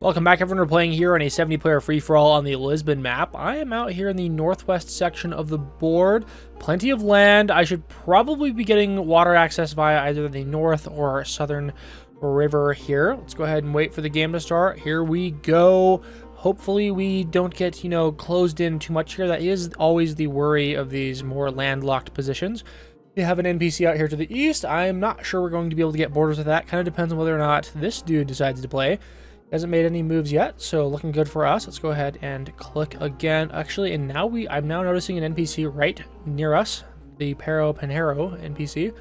Welcome back, everyone. We're playing here on a 70-player free-for-all on the Lisbon map. I am out here in the northwest section of the board. Plenty of land. I should probably be getting water access via either the north or southern river here. Let's go ahead and wait for the game to start. Here we go. Hopefully we don't get, closed in too much here. That is always the worry of these more landlocked positions. We have an NPC out here to the east. I'm not sure we're going to be able to get borders with that. Kind of depends on whether or not this dude decides to play. Hasn't made any moves yet, so looking good for us. Let's go ahead and click again. Actually, and now I'm now noticing an NPC right near us, the Pero Panero NPC.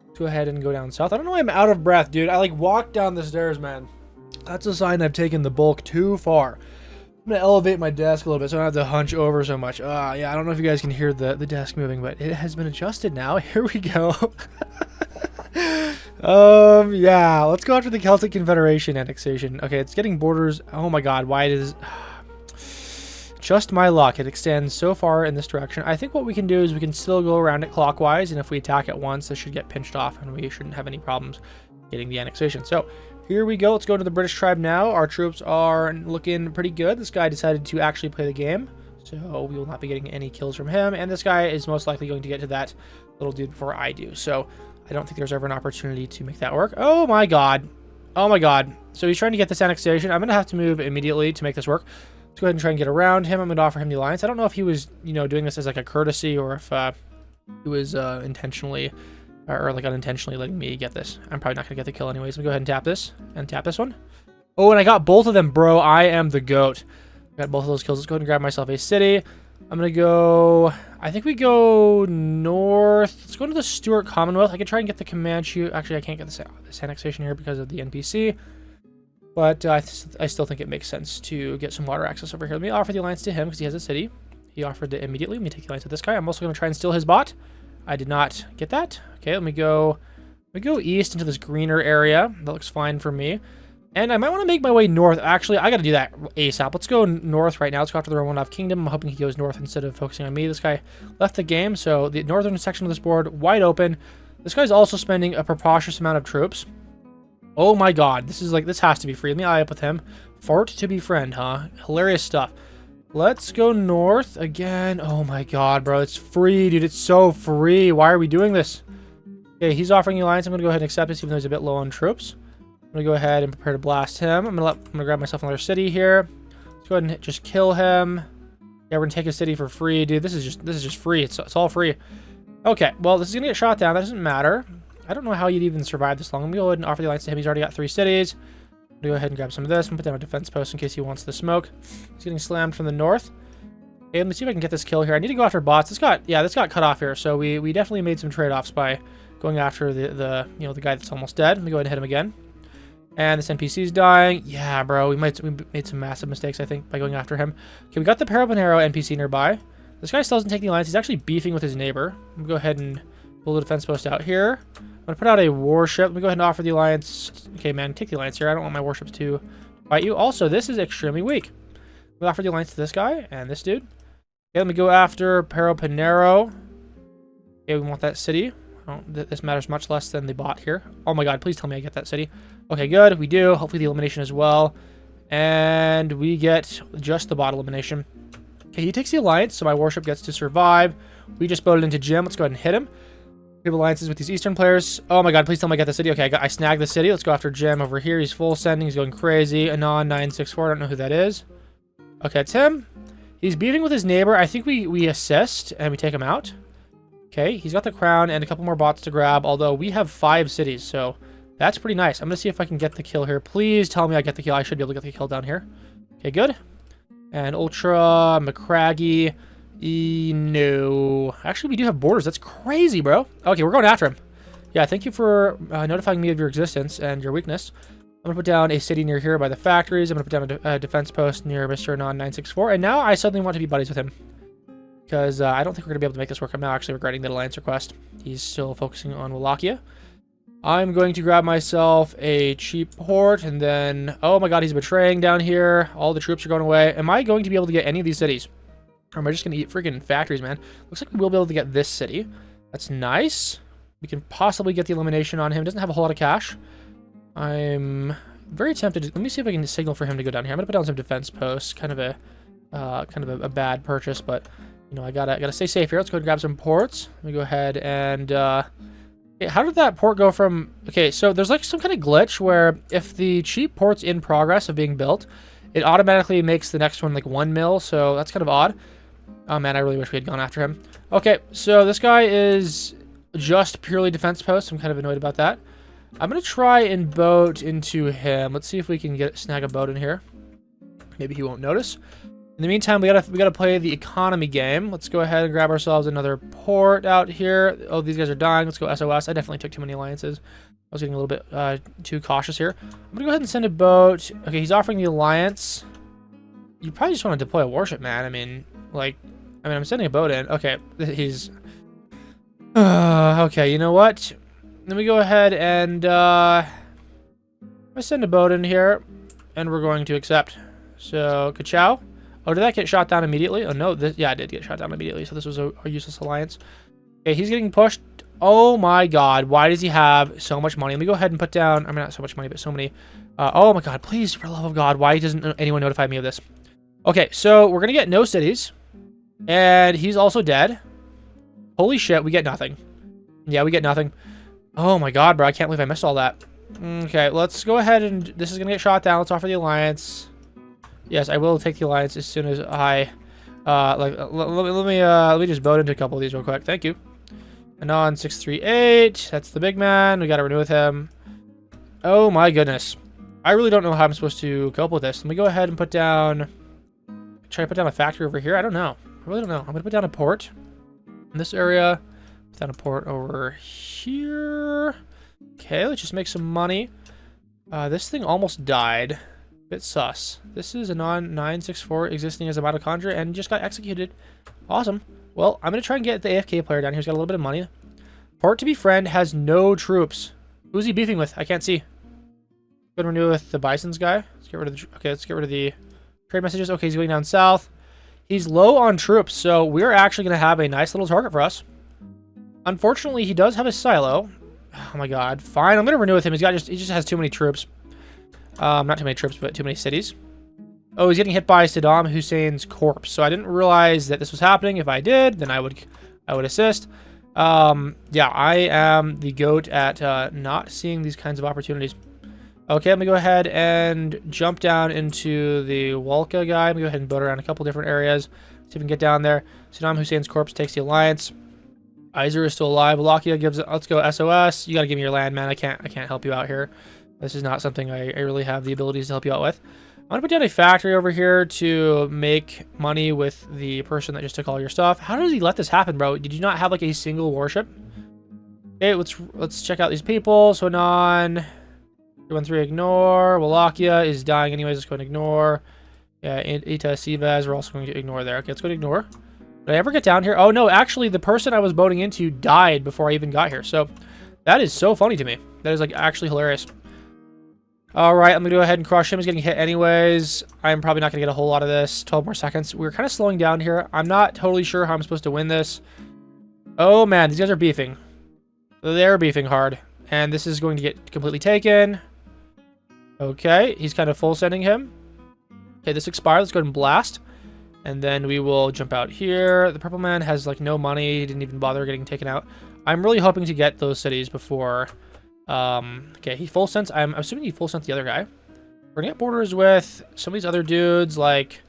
Let's go ahead and go down south. I don't know why I'm out of breath, dude. I walked down the stairs, man. That's a sign I've taken the bulk too far. I'm gonna elevate my desk a little bit so I don't have to hunch over so much. Yeah, I don't know if you guys can hear the desk moving, but it has been adjusted now. Here we go. Yeah, let's go after the Celtic Confederation annexation. Okay, it's getting borders. Oh my god, why does... Just my luck. It extends so far in this direction. I think what we can do is we can still go around it clockwise, and if we attack it once, this should get pinched off, and we shouldn't have any problems getting the annexation. So, here we go. Let's go to the British tribe now. Our troops are looking pretty good. This guy decided to actually play the game, so we will not be getting any kills from him, and this guy is most likely going to get to that little dude before I do. So, I don't think there's ever an opportunity to make that work. Oh my god. Oh my god. So he's trying to get this annexation. I'm going to have to move immediately to make this work. Let's go ahead and try and get around him. I'm going to offer him the alliance. I don't know if he was, doing this as like a courtesy or if he was intentionally or like unintentionally letting me get this. I'm probably not going to get the kill anyways. I'm going to go ahead and tap this and tap this one. Oh, and I got both of them, bro. I am the GOAT. I got both of those kills. Let's go ahead and grab myself a city. I'm going to go... I think we go north. Let's go to the Stuart Commonwealth. I could try and get the Comanche. Actually, I can't get this annexation here because of the NPC. But I still think it makes sense to get some water access over here. Let me offer the alliance to him because he has a city. He offered it immediately. Let me take the alliance with this guy. I'm also going to try and steal his bot. I did not get that. Okay, let me go east into this greener area. That looks fine for me. And I might want to make my way north. Actually, I got to do that ASAP. Let's go north right now. Let's go after the Romanov Kingdom. I'm hoping he goes north instead of focusing on me. This guy left the game, so the northern section of this board, wide open. This guy's also spending a preposterous amount of troops. Oh my god. This has to be free. Let me eye up with him. Fart to befriend, huh? Hilarious stuff. Let's go north again. Oh my god, bro. It's free, dude. It's so free. Why are we doing this? Okay, he's offering the alliance. I'm going to go ahead and accept this, even though he's a bit low on troops. I'm gonna go ahead and prepare to blast him. I'm gonna grab myself another city here. Let's go ahead and just kill him. Yeah, we're gonna take a city for free, dude. This is just free. It's all free. Okay, well, this is gonna get shot down. That doesn't matter. I don't know how you'd even survive this long. I'm gonna go ahead and offer the alliance to him. He's already got 3 cities. I'm gonna go ahead and grab some of this and put down a defense post in case he wants the smoke. He's getting slammed from the north. Okay, let me see if I can get this kill here. I need to go after bots. This got cut off here. So we definitely made some trade-offs by going after the guy that's almost dead. Let me go ahead and hit him again. And this NPC's dying. Yeah, bro. We made some massive mistakes, I think, by going after him. Okay, we got the Parapanero NPC nearby. This guy still doesn't take the alliance. He's actually beefing with his neighbor. I'm going to go ahead and pull the defense post out here. I'm going to put out a warship. Let me go ahead and offer the alliance. Okay, man, take the alliance here. I don't want my warships to fight you. Also, this is extremely weak. We'll offer the alliance to this guy and this dude. Okay, let me go after Parapanero. Okay, we want that city. This matters much less than the bot here. Oh my god, please tell me I get that city. Okay, good. We do. Hopefully the elimination as well. And we get just the bot elimination. Okay, he takes the alliance, so my warship gets to survive. We just boated into Jim. Let's go ahead and hit him. We have alliances with these eastern players. Oh my god, please tell me I get the city. Okay, I snagged the city. Let's go after Jim over here. He's full sending. He's going crazy. Anon 964. I don't know who that is. Okay, it's him. He's beefing with his neighbor. I think we assist and we take him out. Okay, he's got the crown and a couple more bots to grab, although we have 5 cities, so that's pretty nice. I'm going to see if I can get the kill here. Please tell me I get the kill. I should be able to get the kill down here. Okay, good. And Ultra, McCraggy, no. Actually, we do have borders. That's crazy, bro. Okay, we're going after him. Yeah, thank you for notifying me of your existence and your weakness. I'm going to put down a city near here by the factories. I'm going to put down a defense post near Mr. Non964, and now I suddenly want to be buddies with him. Because I don't think we're going to be able to make this work. I'm now actually regretting that alliance request. He's still focusing on Wallachia. I'm going to grab myself a cheap port, and then... Oh my god, he's betraying down here. All the troops are going away. Am I going to be able to get any of these cities? Or am I just going to eat freaking factories, man? Looks like we will be able to get this city. That's nice. We can possibly get the elimination on him. Doesn't have a whole lot of cash. I'm very tempted to, let me see if I can signal for him to go down here. I'm gonna put down some defense posts. Kind of a bad purchase, but you know, I gotta stay safe here. Let's go and grab some ports. Let me go ahead and okay, how did that port go from, okay, so there's like some kind of glitch where if the cheap port's in progress of being built, it automatically makes the next one like 1 mil, so that's kind of odd. Oh man, I really wish we had gone after him. Okay, so this guy is just purely defense post. I'm kind of annoyed about that. I'm gonna try and boat into him. Let's see if we can snag a boat in here. Maybe he won't notice. In the meantime, we gotta play the economy game. Let's go ahead and grab ourselves another port out here. Oh, these guys are dying. Let's go SOS. I definitely took too many alliances. I was getting a little bit too cautious here. I'm gonna go ahead and send a boat. Okay, he's offering the alliance. You probably just want to deploy a warship, man. I mean, I'm sending a boat in. Okay, he's... okay, you know what? Let me go ahead and I send a boat in here, and we're going to accept. So, ka-chow. Oh, did that get shot down immediately? Oh, no. Yeah, it did get shot down immediately. So this was a useless alliance. Okay, he's getting pushed. Oh, my God. Why does he have so much money? Let me go ahead and put down... I mean, not so much money, but so many... oh, my God. Please, for the love of God. Why doesn't anyone notify me of this? Okay, so we're going to get no cities. And he's also dead. Holy shit, we get nothing. Yeah, we get nothing. Oh, my God, bro. I can't believe I missed all that. Okay, let's go ahead and... This is going to get shot down. Let's offer the alliance... Yes, I will take the alliance as soon as I, let me just boat into a couple of these real quick. Thank you. Anon 638. That's the big man. We got to renew with him. Oh my goodness. I really don't know how I'm supposed to cope with this. Let me go ahead and put down, try to put down a factory over here. I don't know. I really don't know. I'm going to put down a port in this area. Put down a port over here. Okay, let's just make some money. This thing almost died. Bit sus. This is a non-964 existing as a mitochondria and just got executed. Awesome. Well, I'm going to try and get the AFK player down here. He's got a little bit of money. Port to befriend has no troops. Who's he beefing with? I can't see. Go and renew with the Bison's guy. Let's get rid of the... Okay, let's get rid of the trade messages. Okay, he's going down south. He's low on troops, so we're actually going to have a nice little target for us. Unfortunately, he does have a silo. Oh my God. Fine, I'm going to renew with him. He just has too many troops. Not too many troops, but too many cities. Oh, he's getting hit by Saddam Hussein's corpse. So I didn't realize that this was happening. If I did, then I would assist. Yeah, I am the goat at not seeing these kinds of opportunities. Okay, let me go ahead and jump down into the Walka guy. Let me go ahead and boat around a couple different areas. See if we can get down there. Saddam Hussein's corpse takes the alliance. Iser is still alive. Wallachia gives it. Let's go SOS. You got to give me your land, man. I can't help you out here. This is not something I really have the abilities to help you out with. I'm going to put down a factory over here to make money with the person that just took all your stuff. How does he let this happen, bro? Did you not have like a single warship? Okay, let's check out these people. So non 313 ignore. Wallachia is dying anyways. Let's go and ignore. Yeah, Ita Sivas, we're also going to ignore there. Okay, let's go to ignore. Did I ever get down here? Oh no, actually the person I was boating into died before I even got here. So that is so funny to me. That is like actually hilarious. Alright, I'm going to go ahead and crush him. He's getting hit anyways. I'm probably not going to get a whole lot of this. 12 more seconds. We're kind of slowing down here. I'm not totally sure how I'm supposed to win this. Oh, man. These guys are beefing. They're beefing hard. And this is going to get completely taken. Okay. He's kind of full sending him. Okay, this expired. Let's go ahead and blast. And then we will jump out here. The purple man has, like, no money. He didn't even bother getting taken out. I'm really hoping to get those cities before... okay, he full sent. I'm assuming he full sent the other guy. We're gonna get borders with some of these other dudes, like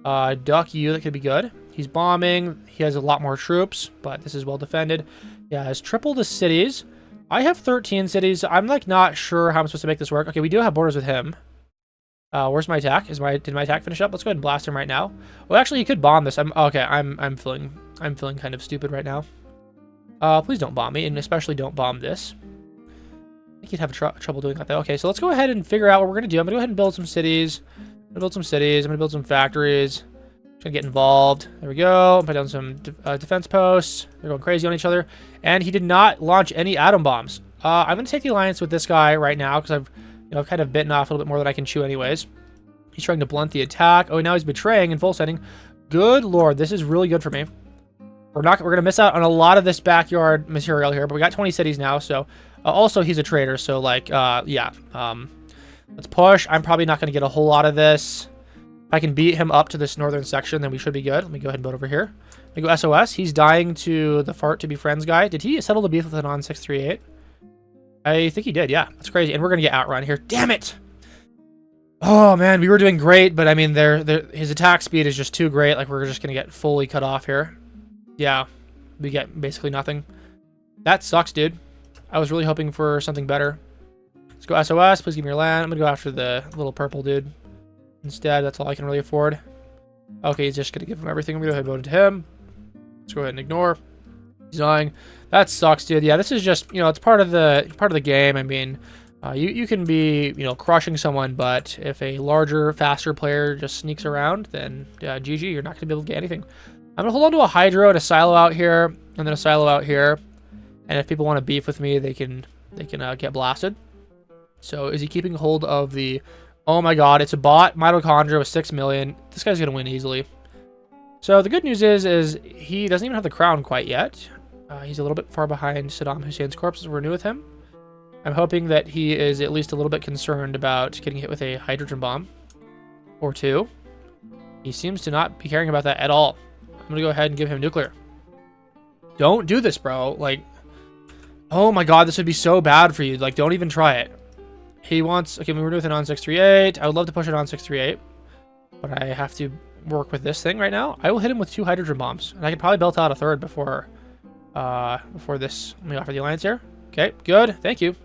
Duck U. That could be good. He's bombing. He has a lot more troops, but this is well defended. Yeah, has triple the cities. I have 13 cities. So I'm like not sure how I'm supposed to make this work. Okay, we do have borders with him. Where's my attack? Did my attack finish up? Let's go ahead and blast him right now. Well, actually, he could bomb this. I'm feeling kind of stupid right now. Please don't bomb me, and especially don't bomb this. I think he'd have trouble doing that though. Okay, so let's go ahead and figure out what we're gonna do. I'm gonna go ahead and build some cities. I'm gonna build some factories. I'm gonna get involved. There we go. Put down some defense posts. They're going crazy on each other. And he did not launch any atom bombs. I'm gonna take the alliance with this guy right now because I've kind of bitten off a little bit more than I can chew anyways. He's trying to blunt the attack. Oh, now he's betraying in full sending. Good lord, this is really good for me. We're gonna miss out on a lot of this backyard material here, but we got 20 cities now, so also he's a traitor, so like yeah. Let's push. I'm probably not going to get a whole lot of this. If I can beat him up to this northern section, then we should be good. Let me go ahead and build over here. Let me go SOS. He's dying to the fart to be friends guy. Did he settle the beef with an on 638? I think he did, yeah. That's crazy. And we're going to get outrun here. Damn it! Oh, man, we were doing great, but I mean, his attack speed is just too great. Like, we're just going to get fully cut off here. Yeah, we get basically nothing. That sucks, dude. I was really hoping for something better. Let's go SOS. Please give me your land. I'm going to go after the little purple dude. Instead, that's all I can really afford. Okay, he's just going to give him everything. I'm going to go ahead and vote to him. Let's go ahead and ignore. He's dying. That sucks, dude. Yeah, this is just, you know, it's part of the game. I mean, you can be, you know, crushing someone, but if a larger, faster player just sneaks around, then GG, you're not going to be able to get anything. I'm going to hold on to a Hydro and a Silo out here, and then a Silo out here. And if people want to beef with me, they can get blasted. So is he keeping hold of the... Oh my god, it's a bot. Mitochondria with 6 million. This guy's going to win easily. So the good news is he doesn't even have the crown quite yet. He's a little bit far behind Saddam Hussein's corpse as we're new with him. I'm hoping that he is at least a little bit concerned about getting hit with a hydrogen bomb. Or two. He seems to not be caring about that at all. I'm going to go ahead and give him nuclear. Don't do this, bro. Like, oh my god, this would be so bad for you. Like, don't even try it. He wants... Okay, we were with an on 638. I would love to push it on 638. But I have to work with this thing right now. I will hit him with 2 hydrogen bombs. And I could probably belt out a third before this. Let me offer the alliance here. Okay, good. Thank you.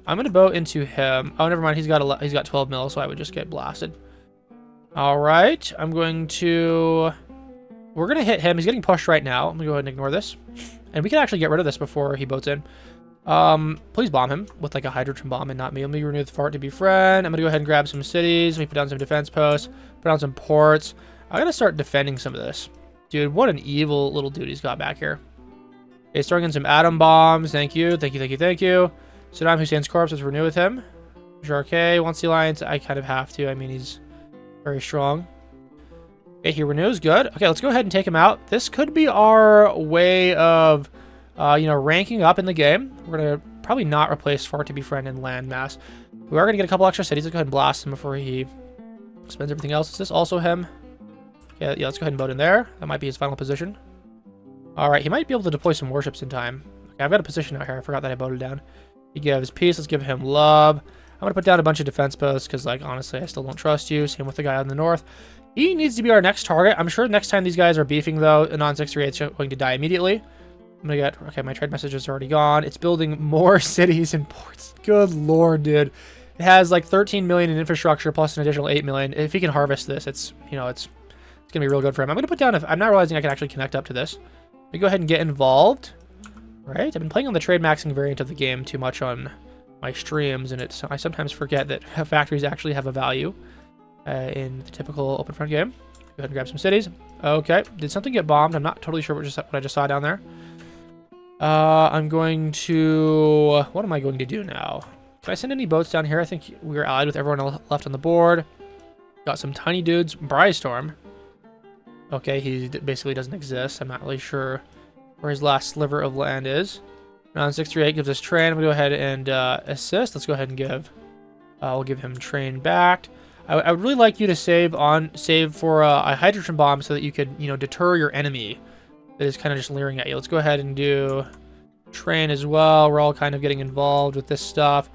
I'm going to boat into him. Oh, never mind. He's got 12 mil, so I would just get blasted. All right. I'm going to... We're going to hit him. He's getting pushed right now. I'm going to go ahead and ignore this. And we can actually get rid of this before he boats in. Please bomb him with like a hydrogen bomb and not me. Let me renew the fart to be friend. I'm gonna go ahead and grab some cities. Let me put down some defense posts. Put down some ports. I'm gonna start defending some of this. Dude, what an evil little dude he's got back here. He's throwing in some atom bombs. Thank you. Thank you, thank you, thank you. Saddam Hussein's corpse is renew with him. Jarque wants the alliance. I kind of have to. I mean, he's very strong. Okay, he renews. Good. Okay, let's go ahead and take him out. This could be our way of... you know, ranking up in the game. We're going to probably not replace Far to Befriend and Landmass. We are going to get a couple extra cities. Let's go ahead and blast him before he spends everything else. Is this also him? Yeah, let's go ahead and vote in there. That might be his final position. Alright, he might be able to deploy some warships in time. Okay, I've got a position out here. I forgot that I voted down. He gives peace. Let's give him love. I'm going to put down a bunch of defense posts because, like, honestly, I still don't trust you. Same with the guy on the north. He needs to be our next target. I'm sure next time these guys are beefing, though, a non-638 is going to die immediately. I'm gonna get... Okay, my trade message is already gone. It's building more cities and ports. Good lord, dude. It has like 13 million in infrastructure plus an additional 8 million. If he can harvest this, it's, you know, it's gonna be real good for him. I'm gonna put down... I'm not realizing I can actually connect up to this. Let me go ahead and get involved. Right? I've been playing on the trade maxing variant of the game too much on my streams, and I sometimes forget that factories actually have a value in the typical OpenFront game. Go ahead and grab some cities. Okay. Did something get bombed? I'm not totally sure what I just saw down there. I'm going to... What am I going to do now? Can I send any boats down here? I think we're allied with everyone left on the board. Got some tiny dudes. Brystorm. Okay, he basically doesn't exist. I'm not really sure where his last sliver of land is. Non 638 gives us train. I'm going to go ahead and assist. Let's go ahead and give... we'll give him train back. I would really like you to save for a hydrogen bomb so that you could, you know, deter your enemy that is kind of just leering at you. Let's go ahead and do train as well. We're all kind of getting involved with this stuff.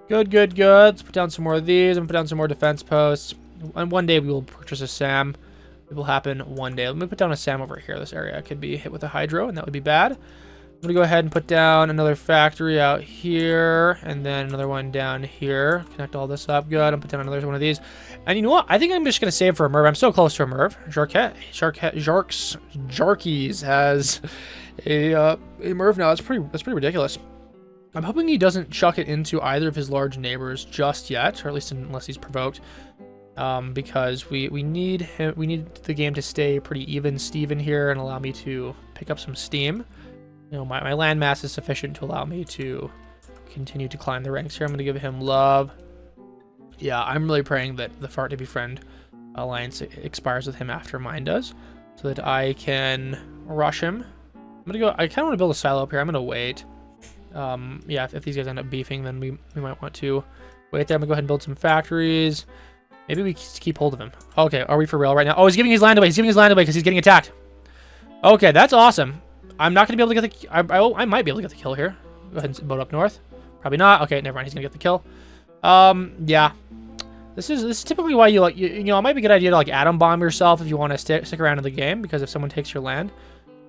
Good, good, good. Let's put down some more of these and put down some more defense posts. And one day we will purchase a SAM. It will happen one day. Let me put down a SAM over here. This area could be hit with a hydro, and that would be bad. I'm going to go ahead and put down another factory out here, and then another one down here. Connect all this up. Good. I'll put down another one of these. And you know what? I think I'm just going to save for a Merv. I'm so close to a Merv. Jarques has a Merv now. That's pretty ridiculous. I'm hoping he doesn't chuck it into either of his large neighbors just yet, or at least unless he's provoked. Because we need the game to stay pretty even Steven here and allow me to pick up some steam. You know, my land mass is sufficient to allow me to continue to climb the ranks here. I'm going to give him love. Yeah, I'm really praying that the Fart to Befriend alliance expires with him after mine does, so that I can rush him. I'm going to go... I kind of want to build a silo up here. I'm going to wait. Yeah, if these guys end up beefing, then we might want to Wait there. I'm going to go ahead and build some factories. Maybe we keep hold of him. Okay, are we for real right now? Oh, he's giving his land away. He's giving his land away because he's getting attacked. Okay, that's awesome. I'm not going to be able to get the... I might be able to get the kill here. Go ahead and boat up north. Probably not. Okay, never mind. He's going to get the kill. Yeah. This is typically why you, like, you know, it might be a good idea to, like, atom bomb yourself if you want to stick around in the game, because if someone takes your land,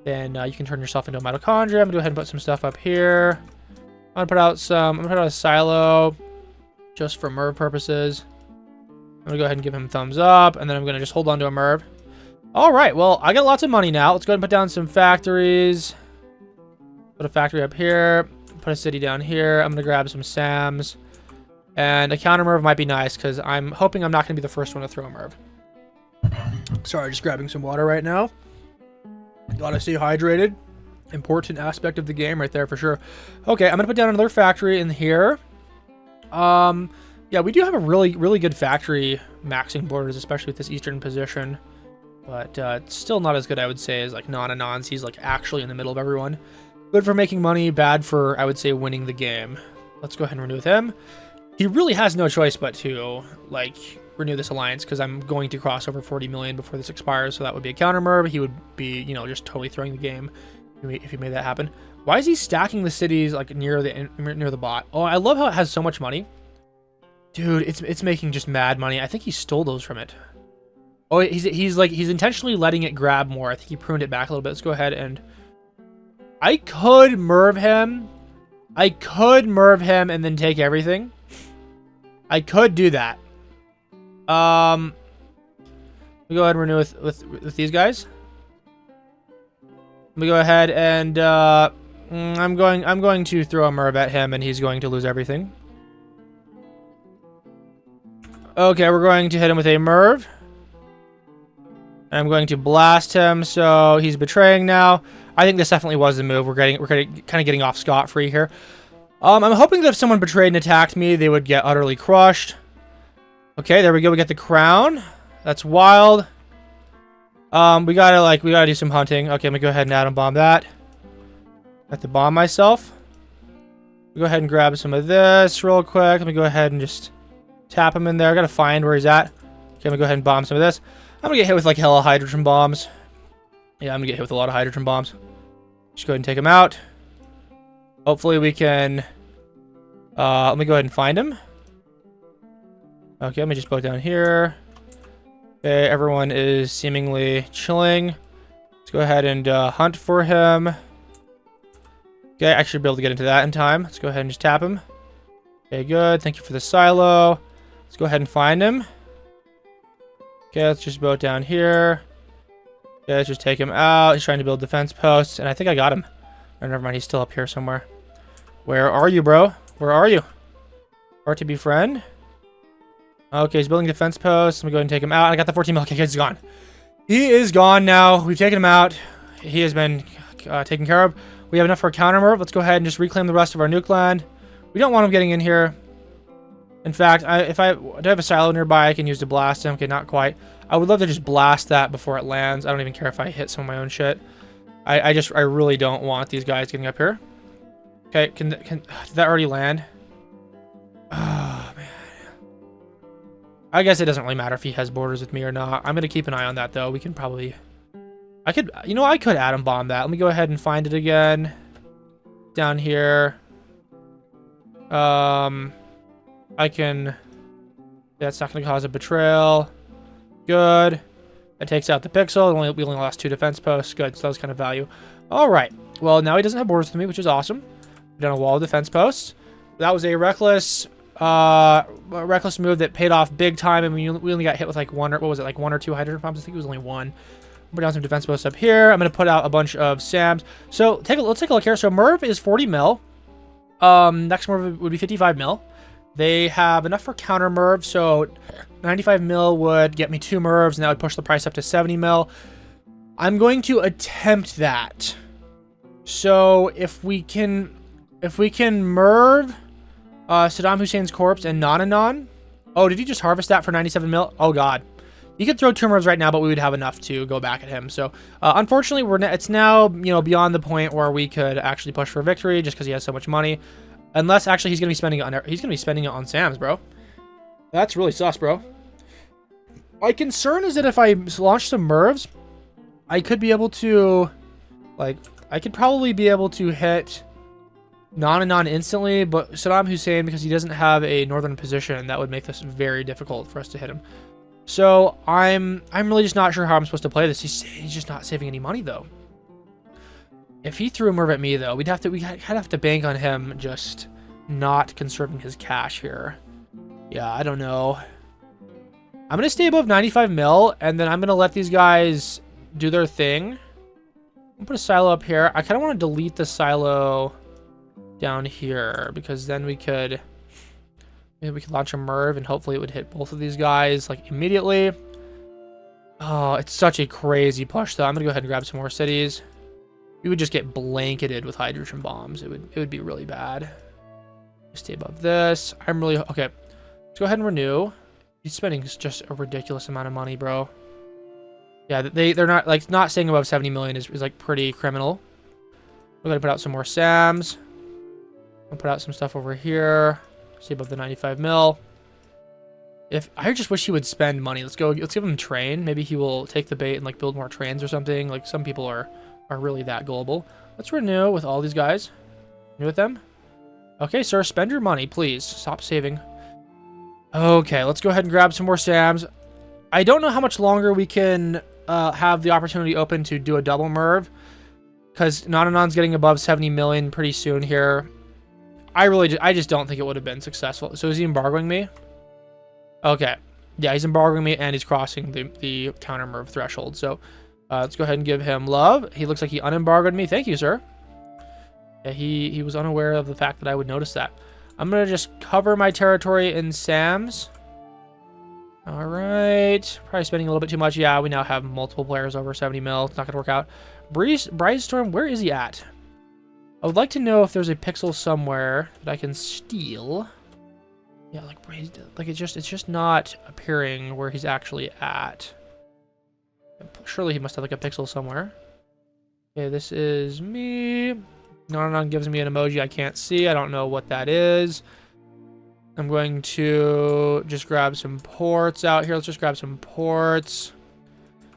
then you can turn yourself into a mitochondria. I'm going to go ahead and put some stuff up here. I'm going to put out a silo just for Merv purposes. I'm going to go ahead and give him thumbs up, and then I'm going to just hold on to a Merv. All right, well, I got lots of money now. Let's go ahead and put down some factories. Put a factory up here. Put a city down here. I'm going to grab some SAMs. And a counter Merv might be nice, because I'm hoping I'm not going to be the first one to throw a Merv. Sorry, just grabbing some water right now. Gotta stay hydrated. Important aspect of the game right there for sure. Okay, I'm going to put down another factory in here. Yeah, we do have a really good factory maxing borders, especially with this eastern position. But it's still not as good, I would say, as like Non's. He's like actually in the middle of everyone. Good for making money, bad for, I would say, winning the game. Let's go ahead and renew with him. He really has no choice but to, like, renew this alliance, because I'm going to cross over 40 million before this expires, so that would be a counter Merv. He would be, you know, just totally throwing the game if he made that happen. Why is he stacking the cities, like, near the bot? Oh, I love how it has so much money. Dude, it's making just mad money. I think he stole those from it. Oh, he's intentionally letting it grab more. I think he pruned it back a little bit. Let's go ahead and... I could Merv him. I could Merv him and then take everything. I could do that. Let me go ahead and renew with these guys. Let me go ahead and I'm going to throw a Merv at him, and he's going to lose everything. Okay, we're going to hit him with a Merv. I'm going to blast him, so he's betraying now. I think this definitely was the move. We're kind of getting off scot-free here. I'm hoping that if someone betrayed and attacked me, they would get utterly crushed. Okay, there we go. We get the crown. That's wild. We gotta do some hunting. Okay, I'm gonna go ahead and atom bomb that. I have to bomb myself. Go ahead and grab some of this real quick. Let me go ahead and just tap him in there. I gotta find where he's at. Okay, I'm gonna go ahead and bomb some of this. I'm gonna get hit with like hella hydrogen bombs. Yeah, I'm gonna get hit with a lot of hydrogen bombs. Just go ahead and take him out. Hopefully we can... let me go ahead and find him. Okay, let me just boat down here. Okay, everyone is seemingly chilling. Let's go ahead and hunt for him. Okay, I should be able to get into that in time. Let's go ahead and just tap him. Okay, good. Thank you for the silo. Let's go ahead and find him. Okay, let's just boat down here. Okay, let's just take him out. He's trying to build defense posts, and I think I got him. Oh, never mind, he's still up here somewhere. Where are you, bro? Where are you? Or to befriend? Okay, he's building defense posts. Let me go ahead and take him out. I got the 14 mil. Okay, he's gone. He is gone now. We've taken him out. He has been taken care of. We have enough for a counter move. Let's go ahead and just reclaim the rest of our nuke land. We don't want him getting in here. In fact, if I do have a silo nearby, I can use to blast him. Okay, not quite. I would love to just blast that before it lands. I don't even care if I hit some of my own shit. I really don't want these guys getting up here. Okay, did that already land? Oh, man. I guess it doesn't really matter if he has borders with me or not. I'm going to keep an eye on that, though. We can probably... I could atom bomb that. Let me go ahead and find it again. Down here. I can... That's not going to cause a betrayal. Good. That takes out the pixel. We only lost 2 defense posts. Good. So that was kind of value. All right. Well, now he doesn't have borders with me, which is awesome. We've done a wall of defense posts. That was a reckless move that paid off big time, and we only got hit with like one or 2 hydrogen bombs. I think it was only 1. Put down some defense posts up here. I'm gonna put out a bunch of SAMs. So let's take a look here. So Merv is 40 mil. Next Merv would be 55 mil. They have enough for counter Merv, so 95 mil would get me 2 Mervs, and that would push the price up to 70 mil. I'm going to attempt that. So if we can Merv Saddam Hussein's corpse and Nonanon. Oh, did he just harvest that for 97 mil? Oh god. You could throw 2 Mervs right now, but we would have enough to go back at him. So unfortunately, it's now beyond the point where we could actually push for victory just because he has so much money. Unless actually he's gonna be spending it on Sam's, bro. That's really sus, bro. My concern is that if I launch some Mervs, I could be able to, like, I could probably be able to hit non instantly, but Saddam Hussein, because he doesn't have a northern position, that would make this very difficult for us to hit him. So I'm really just not sure how I'm supposed to play this. He's just not saving any money though. If he threw a Merv at me though, we'd have to bank on him just not conserving his cash here. Yeah, I don't know. I'm gonna stay above 95 mil, and then I'm gonna let these guys do their thing. I'm gonna put a silo up here. I kind of want to delete the silo down here, because then maybe we could launch a Merv and hopefully it would hit both of these guys like immediately. Oh, it's such a crazy push though. I'm gonna go ahead and grab some more cities. We would just get blanketed with hydrogen bombs. It would be really bad. Stay above this. Okay. Let's go ahead and renew. He's spending just a ridiculous amount of money, bro. Yeah, they're not staying above 70 million is like pretty criminal. We're gonna put out some more SAMs. I'll put out some stuff over here. Stay above the 95 mil. I just wish he would spend money. Let's give him train. Maybe he will take the bait and like build more trains or something. Like some people are really that gullible. Let's renew with all these guys. Renew with them. Okay, sir, spend your money, please. Stop saving. Okay, let's go ahead and grab some more SAMs. I don't know how much longer we can have the opportunity open to do a double Merv, because Nananon's getting above 70 million pretty soon here. I just don't think it would have been successful. So is he embargoing me? Okay. Yeah, he's embargoing me, and he's crossing the counter Merv threshold. So let's go ahead and give him love. He looks like he unembargoed me. Thank you, sir. Yeah, he was unaware of the fact that I would notice that. I'm going to just cover my territory in SAMs. All right. Probably spending a little bit too much. Yeah, we now have multiple players over 70 mil. It's not going to work out. Brightstorm, where is he at? I would like to know if there's a pixel somewhere that I can steal. Yeah, like it's just not appearing where he's actually at. Surely he must have like a pixel somewhere. Okay, this is me. Nonanon gives me an emoji I can't see. I don't know what that is. I'm going to just grab some ports out here. Let's just grab some ports.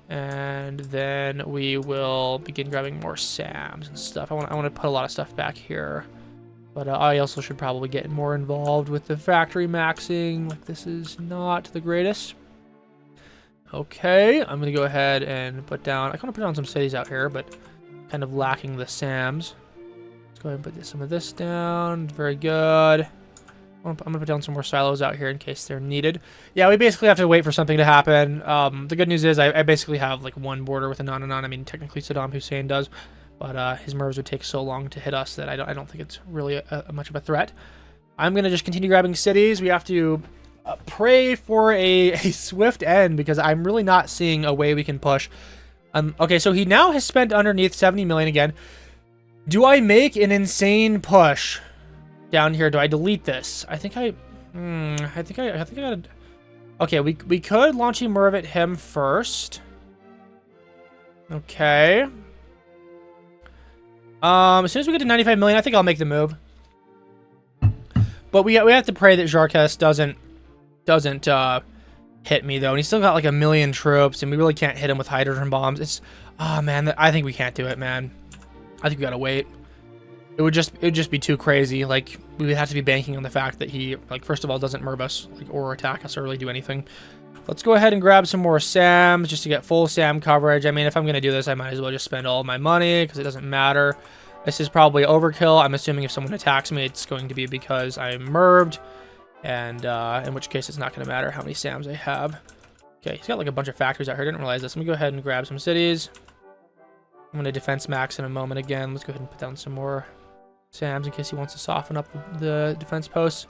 And then we will begin grabbing more SAMs and stuff. I want to put a lot of stuff back here. But I also should probably get more involved with the factory maxing. Like, this is not the greatest. Okay, I'm going to go ahead and put down... I want to put down some cities out here, but kind of lacking the SAMs. Let's go ahead and put some of this down. Very good. I'm going to put down some more silos out here in case they're needed. Yeah, we basically have to wait for something to happen. The good news is I basically have like one border with a Nananon. I mean, technically Saddam Hussein does, but his Mervs would take so long to hit us that I don't think it's really much of a threat. I'm going to just continue grabbing cities. We have to pray for a swift end, because I'm really not seeing a way we can push. Okay, so he now has spent underneath 70 million again. Do I make an insane push down here? Do I delete this? I think I gotta... Okay, we could launch a Merv at him first. Okay. As soon as we get to 95 million, I think I'll make the move. But we have to pray that Jarkes doesn't hit me though. And he's still got like 1 million troops, and we really can't hit him with hydrogen bombs. Oh man, I think we can't do it, man. I think we gotta wait. It would just be too crazy. Like, we would have to be banking on the fact that he, like, first of all, doesn't Merv us, like, or attack us or really do anything. Let's go ahead and grab some more SAMs just to get full SAM coverage. I mean, if I'm going to do this, I might as well just spend all my money, because it doesn't matter. This is probably overkill. I'm assuming if someone attacks me, it's going to be because I'm Merved, and in which case it's not going to matter how many SAMs I have. Okay, he's got like a bunch of factories out here. I didn't realize this. Let me go ahead and grab some cities. I'm going to defense max in a moment again. Let's go ahead and put down some more SAMs in case he wants to soften up the defense posts.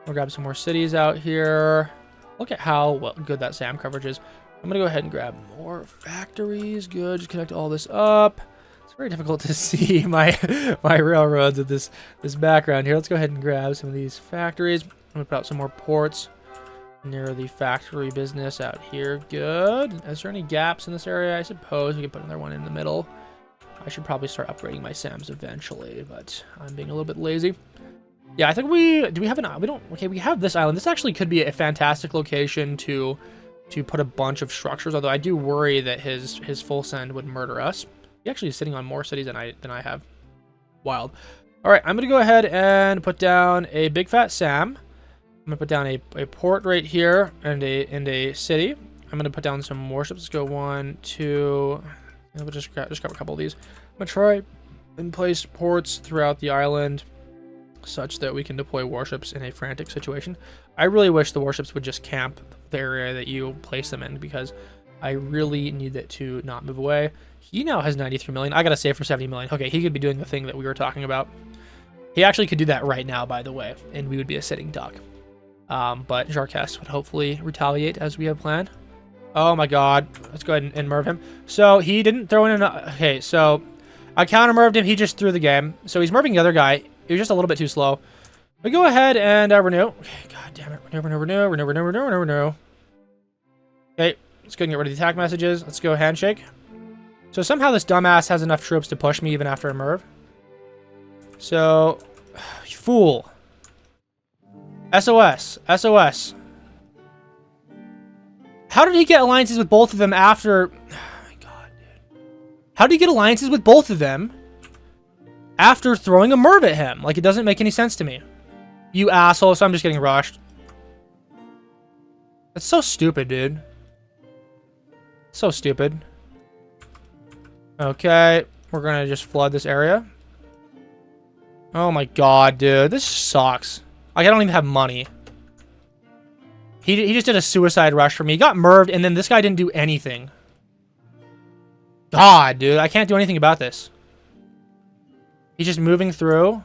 We'll grab some more cities out here. Look at how good that SAM coverage is. I'm going to go ahead and grab more factories. Good. Just connect all this up. It's very difficult to see my railroads with this background here. Let's go ahead and grab some of these factories. I'm going to put out some more ports near the factory business out here. Good. Is there any gaps in this area? I suppose we could put another one in the middle. I should probably start upgrading my SAMs eventually, but I'm being a little bit lazy. Yeah, I think do we have we don't, okay, we have this island. This actually could be a fantastic location to put a bunch of structures, although I do worry that his full send would murder us. He actually is sitting on more cities than I have. Wild. All right, I'm going to go ahead and put down a big fat Sam. I'm going to put down a port right here and a city. I'm going to put down some warships. Let's go 1, 2. We'll just grab a couple of these. I'm going to try and place ports throughout the island such that we can deploy warships in a frantic situation. I really wish the warships would just camp the area that you place them in, because I really need it to not move away. He now has 93 million. I gotta save for 70 million. Okay, he could be doing the thing that we were talking about. He actually could do that right now, by the way, and we would be a sitting duck. But Jarkes would hopefully retaliate as we have planned. Oh my god. Let's go ahead and merv him. So he didn't throw in enough. Okay, so I counter merved him. He just threw the game. So he's merving the other guy. He was just a little bit too slow. We go ahead and renew. Okay, god damn it. Renew. Okay, let's go and get rid of the attack messages. Let's go handshake. So somehow this dumbass has enough troops to push me even after a merv. So, you fool. SOS. SOS. How did he get alliances with both of them after... Oh my god, dude. How did he get alliances with both of them after throwing a merv at him? Like, it doesn't make any sense to me. You asshole. So I'm just getting rushed. That's so stupid, dude. So stupid. Okay. We're gonna just flood this area. Oh my god, dude. This sucks. Like, I don't even have money. He just did a suicide rush for me. He got merved, and then this guy didn't do anything. God, dude. I can't do anything about this. He's just moving through.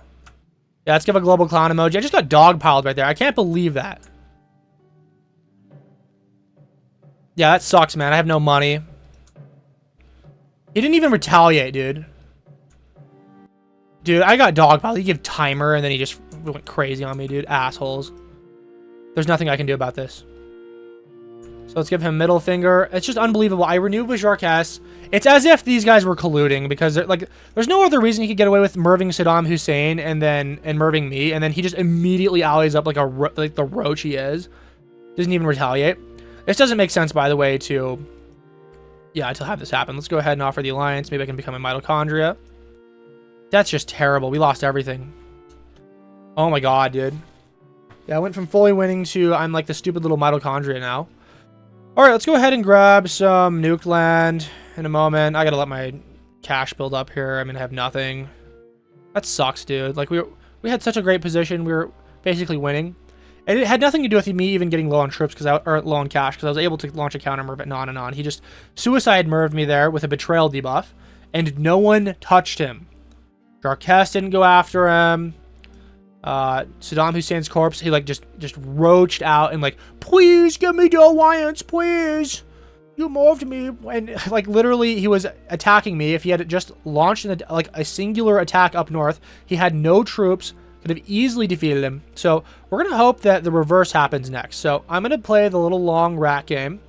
Yeah, let's give a global clown emoji. I just got dogpiled right there. I can't believe that. Yeah, that sucks, man. I have no money. He didn't even retaliate, dude. Dude, I got dogpiled. He gave timer, and then he just went crazy on me, dude. Assholes. There's nothing I can do about this. So let's give him middle finger. It's just unbelievable. I renewed with Jarkes. It's as if these guys were colluding, because like there's no other reason he could get away with merving Saddam Hussein and merving me, and then he just immediately allies up like the roach he is. Doesn't even retaliate. This doesn't make sense, by the way, to have this happen. Let's go ahead and offer the alliance. Maybe I can become a mitochondria. That's just terrible. We lost everything. Oh my god, dude. Yeah, I went from fully winning to I'm like the stupid little mitochondria now. Alright, let's go ahead and grab some nuked land in a moment. I gotta let my cash build up here. I'm gonna have nothing. That sucks, dude. Like, we had such a great position. We were basically winning. And it had nothing to do with me even getting low on troops, or low on cash, because I was able to launch a counter merv at non and on. He just suicide merved me there with a betrayal debuff, and no one touched him. Jarkes didn't go after him. Saddam Hussein's corpse, he like just roached out and like, please give me the alliance, please. You moved me. And like literally he was attacking me. If he had just launched like a singular attack up north, he had no troops, could have easily defeated him. So we're gonna hope that the reverse happens next. So I'm gonna play the little long rat game.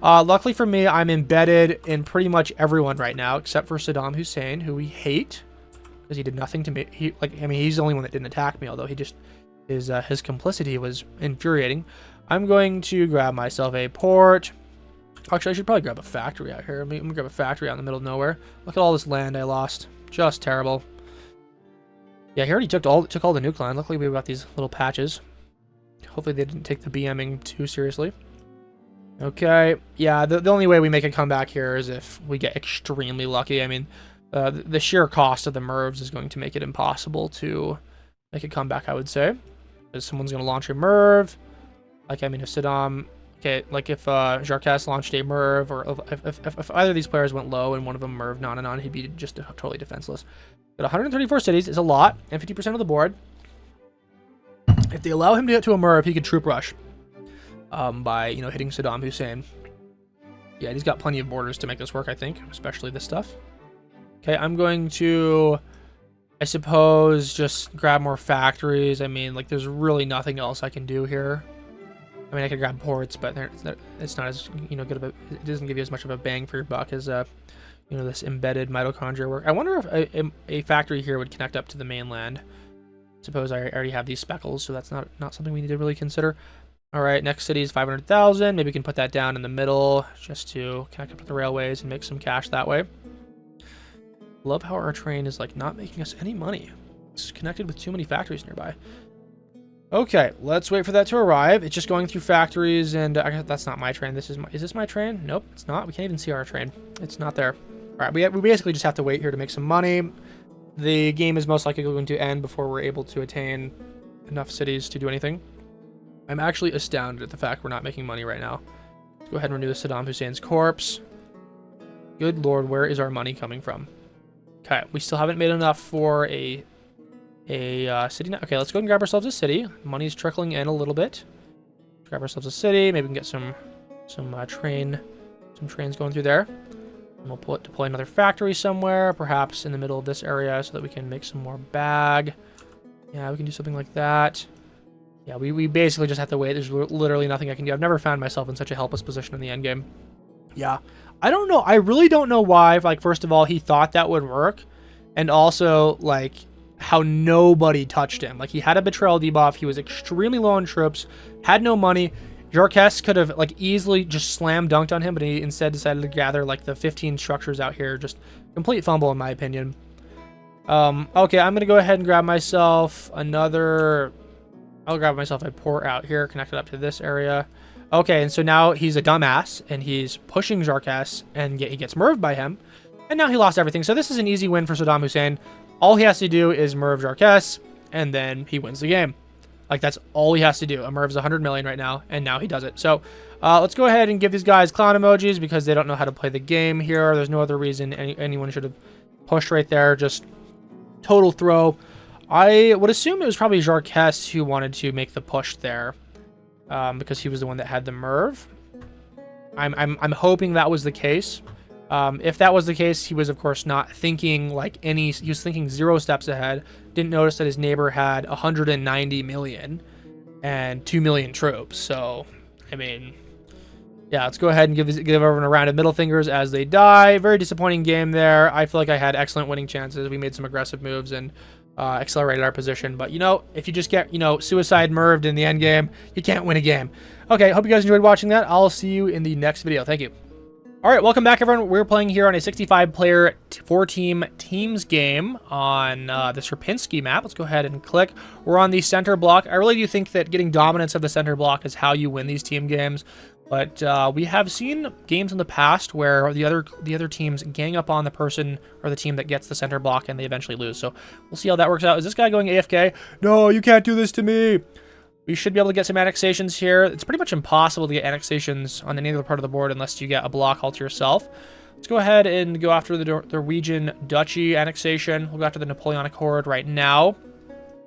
Luckily for me, I'm embedded in pretty much everyone right now except for Saddam Hussein, who we hate. Because he did nothing to me. He's the only one that didn't attack me, although he just his complicity was infuriating. I'm going to grab myself a port. Actually, I should probably grab a factory out here. I'm gonna grab a factory out in the middle of nowhere. Look at all this land I lost. Just terrible. Yeah, he already took all the nuke land. Luckily, we got these little patches. Hopefully, they didn't take the BMing too seriously. Okay. Yeah, the only way we make a comeback here is if we get extremely lucky. I mean, the sheer cost of the mervs is going to make it impossible to make a comeback, I would say. Because someone's going to launch a merv. Like, I mean, if Saddam... Okay, like if Jarkes launched a merv, or if either of these players went low and one of them merved non and on, he'd be just totally defenseless. But 134 cities is a lot, and 50% of the board. If they allow him to get to a merv, he could troop rush by, hitting Saddam Hussein. Yeah, he's got plenty of borders to make this work, I think, especially this stuff. Okay, I'm going to, I suppose, just grab more factories. I mean, like, there's really nothing else I can do here. I mean, I could grab ports, but it's not as, good of a, it doesn't give you as much of a bang for your buck as, this embedded mitochondria work. I wonder if a factory here would connect up to the mainland. Suppose I already have these speckles, so that's not something we need to really consider. All right, next city is 500,000. Maybe we can put that down in the middle just to connect up to the railways and make some cash that way. Love how our train is like not making us any money. It's connected with too many factories nearby. Okay, let's wait for that to arrive. It's just going through factories, and that's not my train. Is this my train? Nope, it's not. We can't even see our train. It's not there. All right, we basically just have to wait here to make some money. The game is most likely going to end before we're able to attain enough cities to do anything. I'm actually astounded at the fact we're not making money right now. Let's go ahead and renew Saddam Hussein's corpse. Good lord, where is our money coming from? Okay, we still haven't made enough for a city now. Okay, let's go and grab ourselves a city. Money's trickling in a little bit. Let's grab ourselves a city. Maybe we can get some trains going through there. And we'll deploy another factory somewhere, perhaps in the middle of this area, so that we can make some more bag. Yeah, we can do something like that. Yeah, we basically just have to wait. There's literally nothing I can do. I've never found myself in such a helpless position in the endgame. Yeah, I don't know. I really don't know why. Like, first of all, he thought that would work, and also like how nobody touched him. Like, he had a betrayal debuff. He was extremely low on troops, had no money. Jarquez could have like easily just slam dunked on him, but he instead decided to gather like the 15 structures out here. Just complete fumble in my opinion. Okay, I'm gonna go ahead and grab myself another. I'll grab myself a port out here, connect it up to this area. Okay, and so now he's a dumbass, and he's pushing Jarquez, and he gets merved by him. And now he lost everything. So this is an easy win for Saddam Hussein. All he has to do is merv Jarquez, and then he wins the game. Like, that's all he has to do. A merv's 100 million right now, and now he does it. So let's go ahead and give these guys clown emojis because they don't know how to play the game here. There's no other reason anyone should have pushed right there. Just total throw. I would assume it was probably Jarquez who wanted to make the push there, because he was the one that had the merv. I'm hoping that was the case. If that was the case, he was of course not thinking like he was thinking 0 steps ahead. Didn't notice that his neighbor had 190 million and 2 million troops. So, I mean, yeah, let's go ahead and give everyone a round of middle fingers as they die. Very disappointing game there. I feel like I had excellent winning chances. We made some aggressive moves and accelerated our position. But, you know, if you just get, suicide merved in the end game, you can't win a game. Okay, hope you guys enjoyed watching that. I'll see you in the next video. Thank you. All right, welcome back, everyone. We're playing here on a 65-player, 4-team teams game on the Sierpinski map. Let's go ahead and click. We're on the center block. I really do think that getting dominance of the center block is how you win these team games. But we have seen games in the past where the other teams gang up on the person or the team that gets the center block and they eventually lose. So we'll see how that works out. Is this guy going AFK? No, you can't do this to me. We should be able to get some annexations here. It's pretty much impossible to get annexations on any other part of the board unless you get a block all to yourself. Let's go ahead and go after the Norwegian Duchy annexation. We'll go after the Napoleonic Horde right now.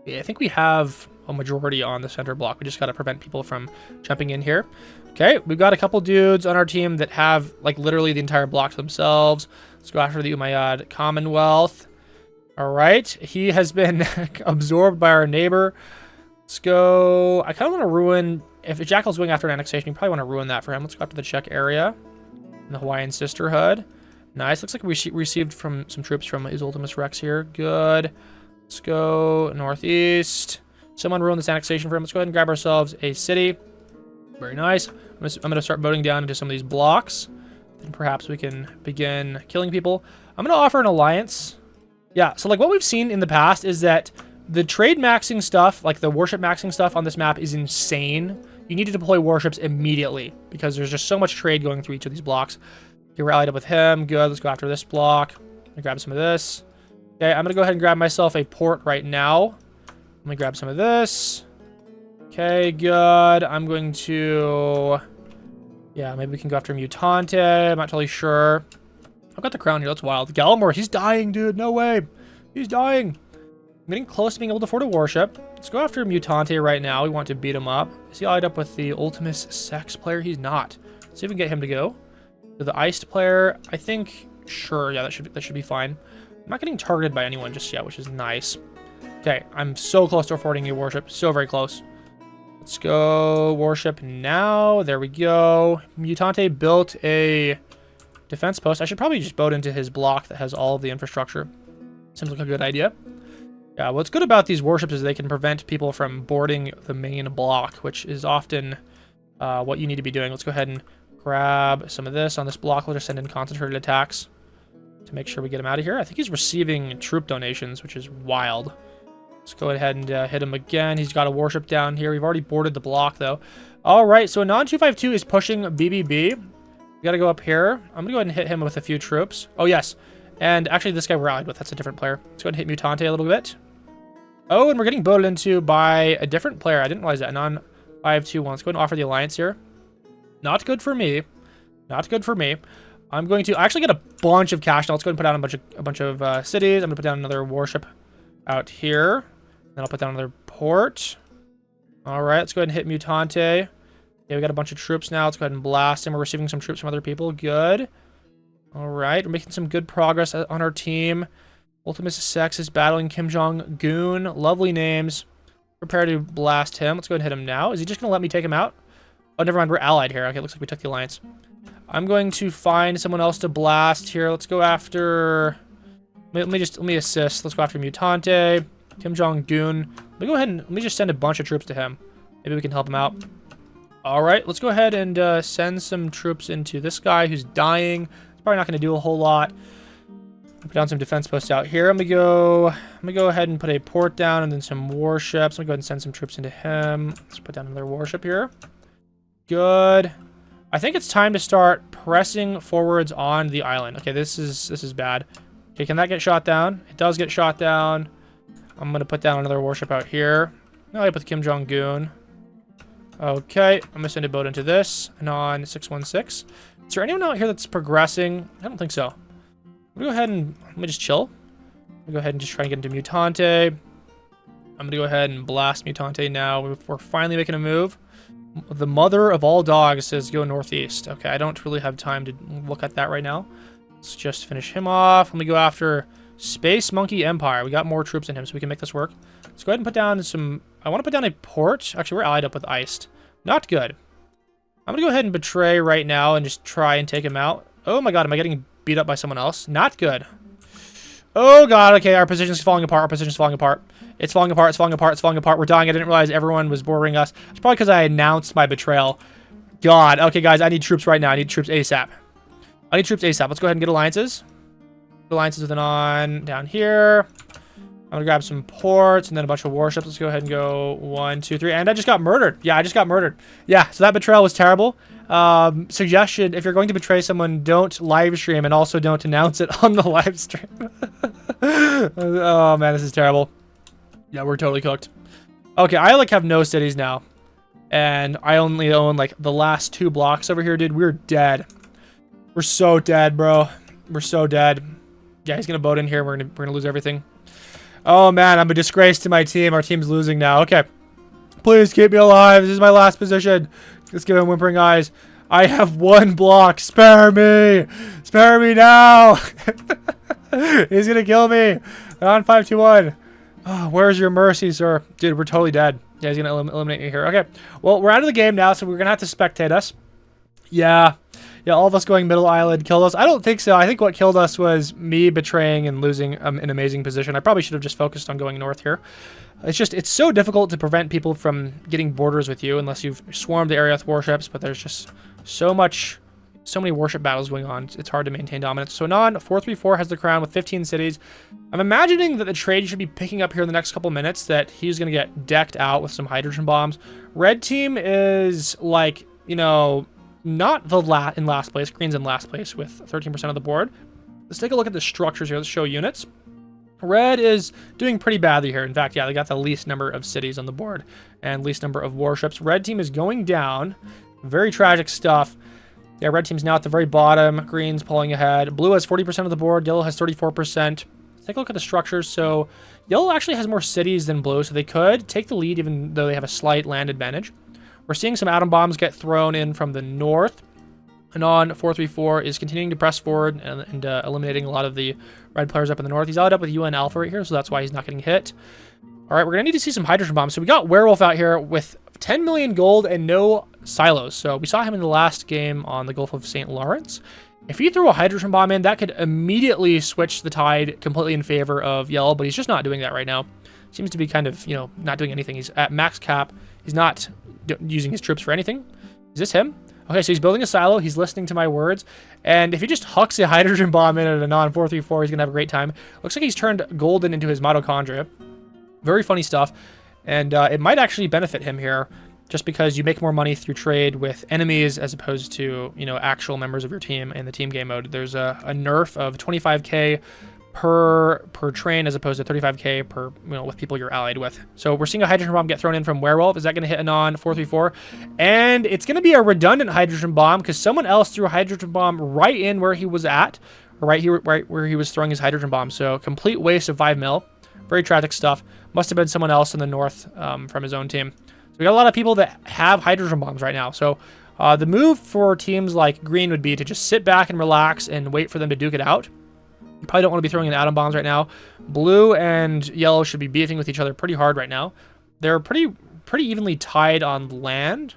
Yeah, I think we have a majority on the center block. We just got to prevent people from jumping in here. Okay, we've got a couple dudes on our team that have like literally the entire block to themselves. Let's go after the Umayyad Commonwealth. All right, he has been absorbed by our neighbor. Let's go. I kind of want to ruin, if Jackal's going after an annexation, you probably want to ruin that for him. Let's go after the Czech area and the Hawaiian Sisterhood. Nice. Looks like we received some troops from his Ultimus Rex here. Good. Let's go northeast. Someone ruined this annexation for him. Let's go ahead and grab ourselves a city. Very nice. I'm going to start voting down into some of these blocks. And perhaps we can begin killing people. I'm going to offer an alliance. Yeah, so like what we've seen in the past is that the trade maxing stuff, like the warship maxing stuff on this map is insane. You need to deploy warships immediately because there's just so much trade going through each of these blocks. You rallied up with him. Good. Let's go after this block. Let me grab some of this. Okay, I'm going to go ahead and grab myself a port right now. Let me grab some of this. Okay, good. I'm going to... Yeah, maybe we can go after Mutante. I'm not totally sure. I've got the crown here. That's wild. Gallimore, he's dying, dude. No way. He's dying. I'm getting close to being able to afford a warship. Let's go after Mutante right now. We want to beat him up. Is he allied up with the Ultimus Sex player? He's not. Let's see if we can get him to go. So the Iced player, I think, sure, yeah, that should be fine. I'm not getting targeted by anyone just yet, which is nice. Okay, I'm so close to affording a warship. So very close. Let's go warship now. There we go. Mutante built a defense post. I should probably just boat into his block that has all of the infrastructure. Seems like a good idea. Yeah, what's good about these warships is they can prevent people from boarding the main block, which is often what you need to be doing. Let's go ahead and grab some of this on this block. We'll just send in concentrated attacks to make sure we get him out of here. I think he's receiving troop donations, which is wild. Let's go ahead and hit him again. He's got a warship down here. We've already boarded the block, though. All right, so Anon 252 is pushing BBB. We got to go up here. I'm going to go ahead and hit him with a few troops. Oh, yes. And actually, this guy we're allied with, that's a different player. Let's go ahead and hit Mutante a little bit. Oh, and we're getting voted into by a different player. I didn't realize that. Anon 521. Let's go ahead and offer the alliance here. Not good for me. Not good for me. I'm going to actually get a bunch of cash now. Let's go ahead and put down a bunch of cities. I'm going to put down another warship out here. Then I'll put down another port. All right, let's go ahead and hit Mutante. Yeah, we got a bunch of troops now. Let's go ahead and blast him. We're receiving some troops from other people. Good. All right, we're making some good progress on our team. Ultimus Sex is battling Kim Jong-goon. Lovely names. Prepare to blast him. Let's go ahead and hit him now. Is he just going to let me take him out? Oh, never mind. We're allied here. Okay, looks like we took the alliance. I'm going to find someone else to blast here. Let's go after... Let me assist. Let's go after Mutante. Kim Jong-goon. Let me just send a bunch of troops to him. Maybe we can help him out. All right, let's go ahead and send some troops into this guy who's dying. It's probably not going to do a whole lot. Put down some defense posts out here. I'm gonna go ahead and put a port down and then some warships. I'm gonna go ahead and send some troops into him. Let's put down another warship here. Good. I think it's time to start pressing forwards on the island. Okay, this is bad. Okay, can that get shot down? It does get shot down. I'm gonna put down another warship out here. Now I put Kim Jong-goon. Okay, I'm gonna send a boat into this. Anon 616. Is there anyone out here that's progressing? I don't think so. I'm gonna go ahead and let me just chill. I'm gonna go ahead and just try and get into Mutante. I'm gonna go ahead and blast Mutante now. We're finally making a move. The mother of all dogs says go northeast. Okay, I don't really have time to look at that right now. Let's just finish him off. Let me go after Space Monkey Empire. We got more troops in him, so we can make this work. Let's go ahead and put down some... I want to put down a port. Actually, we're allied up with Iced. Not good. I'm gonna go ahead and betray right now and just try and take him out. Oh my god, am I getting beat up by someone else? Not good. Oh god, okay, our position's falling apart. Our position's falling apart. It's falling apart. It's falling apart. It's falling apart. We're dying. I didn't realize everyone was bordering us. It's probably because I announced my betrayal. God. Okay, guys, I need troops right now. I need troops ASAP. I need troops ASAP. Let's go ahead and get alliances. Alliances with Anon down here. I'm gonna grab some ports and then a bunch of warships. Let's go ahead and go 1, 2, 3. And I just got murdered. Yeah, I just got murdered. Yeah, so that betrayal was terrible. Suggestion, if you're going to betray someone, don't live stream and also don't announce it on the live stream. Oh man, this is terrible. Yeah, we're totally cooked. Okay, I like have no cities now. And I only own like the last 2 blocks over here, dude. We're dead. We're so dead, bro. We're so dead. Yeah, he's gonna boat in here. We're gonna lose everything. Oh man, I'm a disgrace to my team. Our team's losing now. Okay. Please keep me alive. This is my last position. Let's give him whimpering eyes. I have 1 block. Spare me. Spare me now. He's gonna kill me. On 521. Oh, where's your mercy, sir? Dude, we're totally dead. Yeah, he's gonna eliminate me here. Okay. Well, we're out of the game now, so we're gonna have to spectate us. Yeah. Yeah, all of us going middle island killed us. I don't think so. I think what killed us was me betraying and losing an amazing position. I probably should have just focused on going north here. It's so difficult to prevent people from getting borders with you unless you've swarmed the area with warships, but there's just so many warship battles going on. It's hard to maintain dominance. So Anon 434 has the crown with 15 cities. I'm imagining that the trade should be picking up here in the next couple minutes, that he's going to get decked out with some hydrogen bombs. Red team is like, you know... not in last place. Green's in last place with 13% of the board. Let's take a look at the structures here. Let's show units. Red is doing pretty badly here. In fact, yeah, they got the least number of cities on the board and least number of warships. Red team is going down. Very tragic stuff. Yeah, red team's now at the very bottom. Green's pulling ahead. Blue has 40% of the board. Yellow has 34%. Let's take a look at the structures. So yellow actually has more cities than blue, so they could take the lead even though they have a slight land advantage. We're seeing some atom bombs get thrown in from the north. Anon 434 is continuing to press forward and eliminating a lot of the red players up in the north. He's allied up with UN Alpha right here, so that's why he's not getting hit. All right, we're going to need to see some hydrogen bombs. So we got Werewolf out here with 10 million gold and no silos. So we saw him in the last game on the Gulf of St. Lawrence. If he threw a hydrogen bomb in, that could immediately switch the tide completely in favor of yellow, but he's just not doing that right now. seems to be kind of, not doing anything. He's at max cap. He's not using his troops for anything. Is this him? Okay, so he's building a silo. He's listening to my words. And if he just hucks a hydrogen bomb in at a non-434, he's going to have a great time. Looks like he's turned golden into his mitochondria. Very funny stuff. And it might actually benefit him here, just because you make more money through trade with enemies as opposed to, actual members of your team in the team game mode. There's a nerf of 25k per train as opposed to 35k per, with people you're allied with. So we're seeing a hydrogen bomb get thrown in from Werewolf. Is that going to hit a non-434? And it's going to be a redundant hydrogen bomb because someone else threw a hydrogen bomb right in where he was at, or right where he was throwing his hydrogen bomb. So complete waste of 5 mil. Very tragic stuff. Must have been someone else in the north from his own team. So we got a lot of people that have hydrogen bombs right now. So the move for teams like green would be to just sit back and relax and wait for them to duke it out. You probably don't want to be throwing in atom bombs right now. Blue and yellow should be beefing with each other pretty hard right now. They're pretty evenly tied on land.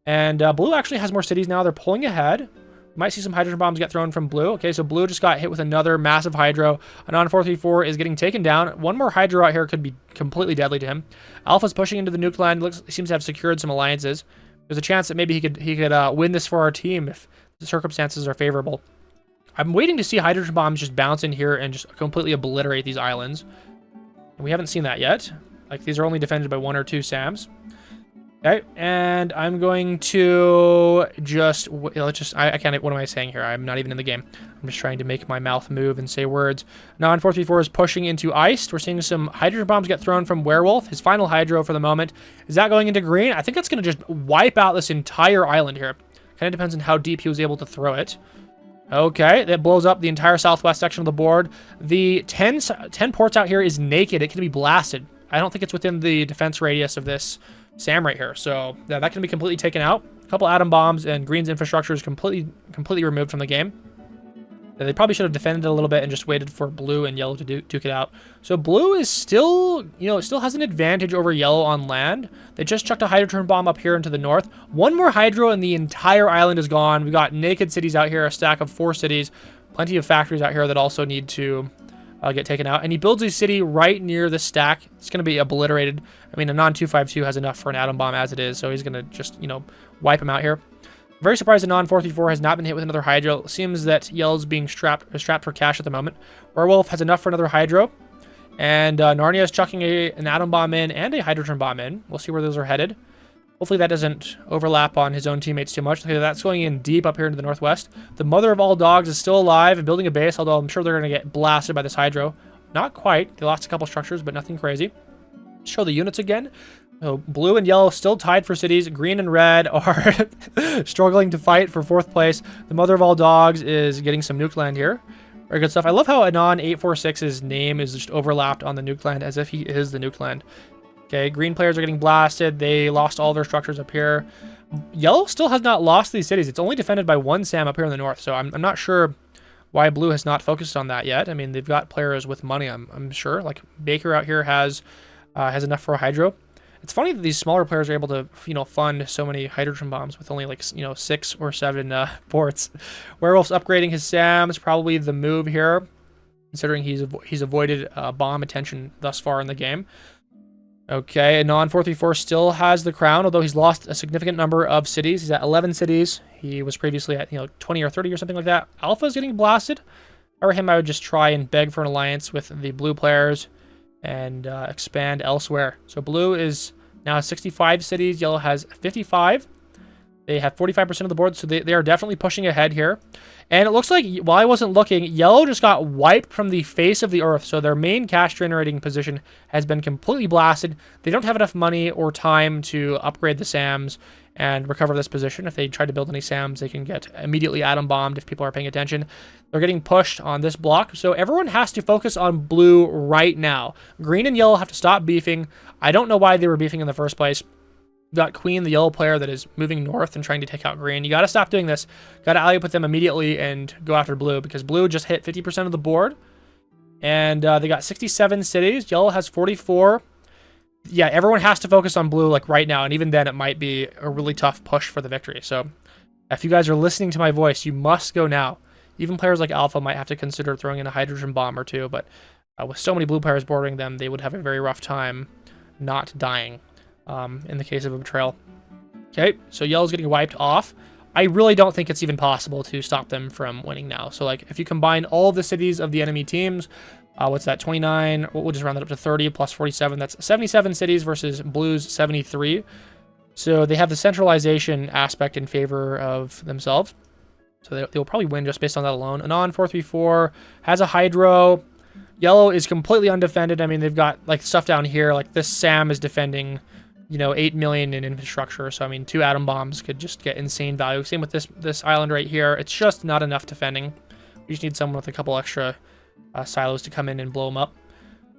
And blue actually has more cities now. They're pulling ahead. We might see some hydrogen bombs get thrown from blue. Okay, so blue just got hit with another massive hydro. A non-434 is getting taken down. One more hydro out here could be completely deadly to him. Alpha's pushing into the nuke land. Seems to have secured some alliances. There's a chance that maybe he could win this for our team if the circumstances are favorable. I'm waiting to see hydrogen bombs just bounce in here and just completely obliterate these islands. And we haven't seen that yet. Like, these are only defended by 1 or 2 SAMs. Okay, and I'm going to I can't, what am I saying here? I'm not even in the game. I'm just trying to make my mouth move and say words. Non-434 is pushing into iced. We're seeing some hydrogen bombs get thrown from Werewolf. His final hydro for the moment. Is that going into green? I think that's going to just wipe out this entire island here. Kind of depends on how deep he was able to throw it. Okay, that blows up the entire southwest section of the board. The 10 ports out here is naked. It can be blasted. I don't think it's within the defense radius of this SAM right here. So that can be completely taken out. A couple atom bombs and green's infrastructure is completely removed from the game. They probably should have defended it a little bit and just waited for blue and yellow to duke it out. So blue is still, still has an advantage over yellow on land. They just chucked a hydrogen bomb up here into the north. One more hydro and the entire island is gone. We got naked cities out here, a stack of 4 cities. Plenty of factories out here that also need to get taken out. And he builds a city right near the stack. It's going to be obliterated. I mean, a non-252 has enough for an atom bomb as it is, so he's going to just, wipe him out here. Very surprised the non-434 has not been hit with another hydro. It seems that yellow's being strapped for cash at the moment. Werewolf has enough for another hydro. And Narnia is chucking an atom bomb in and a hydrogen bomb in. We'll see where those are headed. Hopefully that doesn't overlap on his own teammates too much. Okay, that's going in deep up here into the northwest. The mother of all dogs is still alive and building a base, although I'm sure they're going to get blasted by this hydro. Not quite. They lost a couple structures, but nothing crazy. Show the units again. So blue and yellow still tied for cities. Green and red are struggling to fight for 4th place. The mother of all dogs is getting some nuke land here. Very good stuff. I love how Anon 846's name is just overlapped on the nuke land as if he is the nuke land. Okay, green players are getting blasted. They lost all their structures up here. Yellow still has not lost these cities. It's only defended by 1 SAM up here in the north, so I'm not sure why blue has not focused on that yet. I mean, they've got players with money, I'm sure. Like, Baker out here has enough for a hydro. It's funny that these smaller players are able to, fund so many hydrogen bombs with only, 6 or 7 ports. Werewolf's upgrading his SAMs, probably the move here, considering he's avoided bomb attention thus far in the game. Okay, Anon 434 still has the crown, although he's lost a significant number of cities. He's at 11 cities. He was previously at 20 or 30 or something like that. Alpha's getting blasted. If I were him, I would just try and beg for an alliance with the blue players and expand elsewhere. So blue is now 65 cities. Yellow has 55. They have 45% of the board, so they are definitely pushing ahead here. And it looks like, while I wasn't looking, yellow just got wiped from the face of the earth. So their main cash generating position has been completely blasted. They don't have enough money or time to upgrade the SAMs and recover this position. If they try to build any SAMs, they can get immediately atom bombed if people are paying attention. They're getting pushed on this block. So everyone has to focus on blue right now. Green and yellow have to stop beefing. I don't know why they were beefing in the first place. Got Queen, the yellow player that is moving north and trying to take out green. You got to stop doing this. Got to ally up with them immediately and go after blue, because blue just hit 50% of the board. And they got 67 cities. Yellow has 44. Yeah, everyone has to focus on blue right now. And even then, it might be a really tough push for the victory. So if you guys are listening to my voice, you must go now. Even players like Alpha might have to consider throwing in a hydrogen bomb or two. But With so many blue players bordering them, they would have a very rough time not dying in the case of a betrayal. Okay, so yellow's getting wiped off. I really don't think it's even possible to stop them from winning now. So, like, if you combine all the cities of the enemy teams, what's that, 29? We'll just round that up to 30 plus 47. That's 77 cities versus Blue's 73. So they have the centralization aspect in favor of themselves. So they'll probably win just based on that alone. Anon 434 has a Hydro. Yellow is completely undefended. I mean, they've got, like, stuff down here. Like, this Sam is defending, you know, 8 million in infrastructure. So, I mean, 2 atom bombs could just get insane value. Same with this island right here. It's just not enough defending. We just need someone with a couple extra silos to come in and blow them up.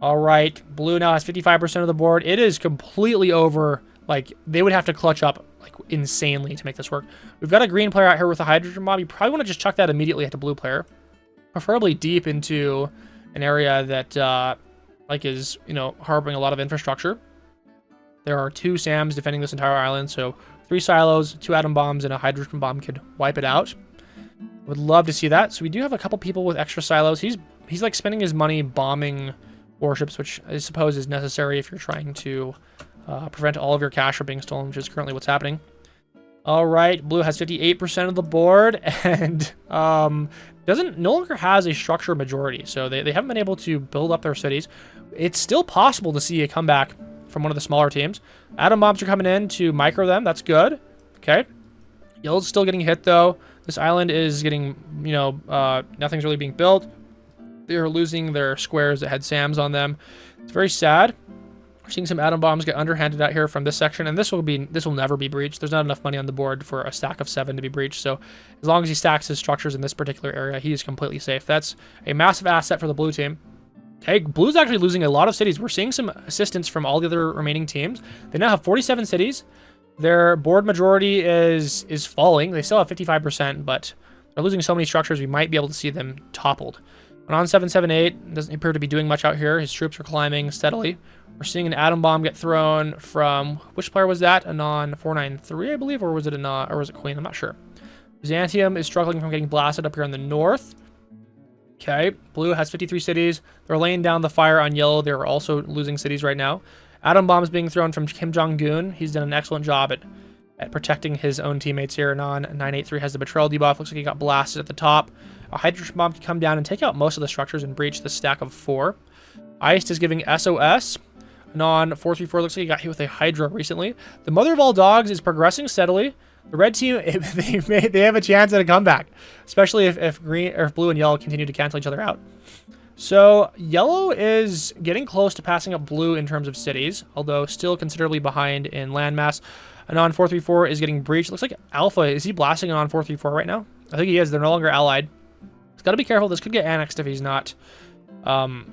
All right. Blue now has 55% of the board. It is completely over. Like, they would have to clutch up, like, insanely to make this work. We've got a green player out here with a hydrogen bomb. You probably want to just chuck that immediately at the blue player. Preferably deep into an area that, like, is, you know, harboring a lot of infrastructure. There are 2 SAMs defending this entire island, so 3 silos, 2 atom bombs, and a hydrogen bomb could wipe it out. Would love to see that. So we do have a couple people with extra silos. He's like spending his money bombing warships, which I suppose is necessary if you're trying to prevent all of your cash from being stolen, which is currently what's happening. All right, blue has 58% of the board and no longer has a structure majority, so they haven't been able to build up their cities. It's still possible to see a comeback from one of the smaller teams. Atom bombs are coming in to micro them. That's good. Okay. Yellow's still getting hit, though. This island is getting, you know, nothing's really being built. They're losing their squares that had SAMs on them. It's very sad. We're seeing some atom bombs get underhanded out here from this section, and this will never be breached. There's not enough money on the board for a stack of 7 to be breached, so as long as he stacks his structures in this particular area, he is completely safe. That's a massive asset for the blue team. Okay, blue's actually losing a lot of cities. We're seeing some assistance from all the other remaining teams. They now have 47 cities. Their board majority is falling. They still have 55%, but they're losing so many structures, we might be able to see them toppled. Anon 778 doesn't appear to be doing much out here. His troops are climbing steadily. We're seeing an atom bomb get thrown from, which player was that? Anon 493, I believe, or was it Anon, or was it Queen? I'm not sure. Byzantium is struggling from getting blasted up here in the north. Okay, blue has 53 cities. They're laying down the fire on yellow. They're also losing cities right now. Atom bombs being thrown from Kim Jong-un. He's done an excellent job at protecting his own teammates here. Anon 983 has the betrayal debuff. Looks like he got blasted at the top. A hydrogen bomb can come down and take out most of the structures and breach the stack of 4. Iced is giving SOS. Anon 434 looks like he got hit with a Hydra recently. The mother of all dogs is progressing steadily. The red team, they have a chance at a comeback, especially if blue and yellow continue to cancel each other out. So yellow is getting close to passing up blue in terms of cities, although still considerably behind in landmass. Anon 434 is getting breached. Looks like Alpha, is he blasting Anon 434 right now? I think he is. They're no longer allied. He's got to be careful. This could get annexed if he's not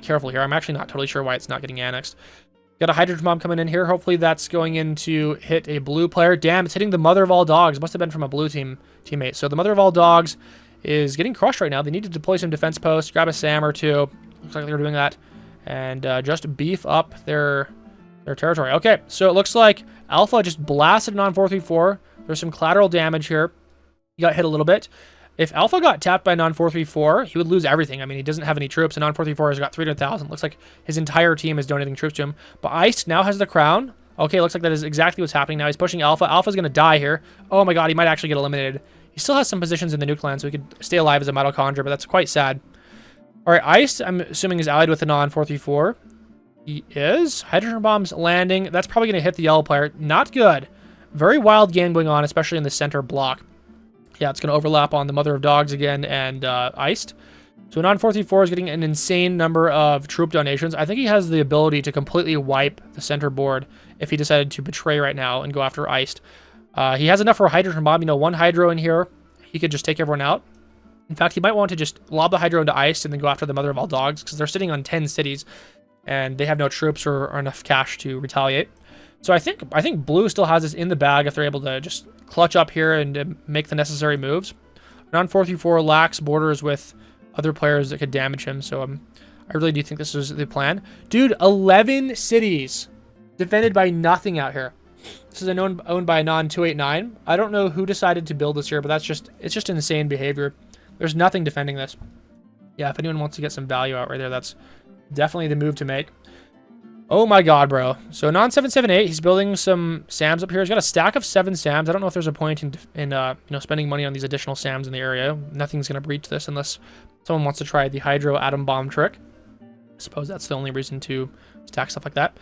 careful here. I'm actually not totally sure why it's not getting annexed. Got a hydrogen bomb coming in here. Hopefully that's going in to hit a blue player. Damn, it's hitting the mother of all dogs. Must have been from a blue teammate. So the mother of all dogs is getting crushed right now. They need to deploy some defense posts, grab a SAM or 2. Looks like they're doing that. And just beef up their territory. Okay, so it looks like Alpha just blasted on 434. There's some collateral damage here. He got hit a little bit. If Alpha got tapped by Non 434, he would lose everything. I mean, he doesn't have any troops, and Non 434 has got 300,000. Looks like his entire team is donating troops to him. But Iced now has the crown. Okay, looks like that is exactly what's happening now. He's pushing Alpha. Alpha's going to die here. Oh my god, he might actually get eliminated. He still has some positions in the nuke land, so he could stay alive as a mitochondria, but that's quite sad. All right, Iced, I'm assuming, is allied with the Non 434. He is. Hydrogen bombs landing. That's probably going to hit the yellow player. Not good. Very wild game going on, especially in the center block. Yeah, it's going to overlap on the mother of dogs again and Iced. So Non 434 is getting an insane number of troop donations. I think he has the ability to completely wipe the center board if he decided to betray right now and go after Iced. He has enough for a hydrogen bomb. You know, 1 hydro in here. He could just take everyone out. In fact, he might want to just lob the hydro into Iced and then go after the mother of all dogs because they're sitting on 10 cities and they have no troops or enough cash to retaliate. So I think blue still has this in the bag if they're able to just clutch up here and make the necessary moves. Non 434 lacks borders with other players that could damage him, so I really do think this is the plan. Dude, 11 cities defended by nothing out here. This is owned by Non 289. I don't know who decided to build this here, but it's just insane behavior. There's nothing defending this. Yeah, if anyone wants to get some value out right there, that's Definitely the move to make. Oh my god, bro. So non-778, he's building some SAMs up here. He's got a stack of 7 SAMs. I don't know if there's a point in you know, spending money on these additional SAMs in the area. Nothing's going to breach this unless someone wants to try the Hydro Atom Bomb trick. I suppose that's the only reason to stack stuff like that.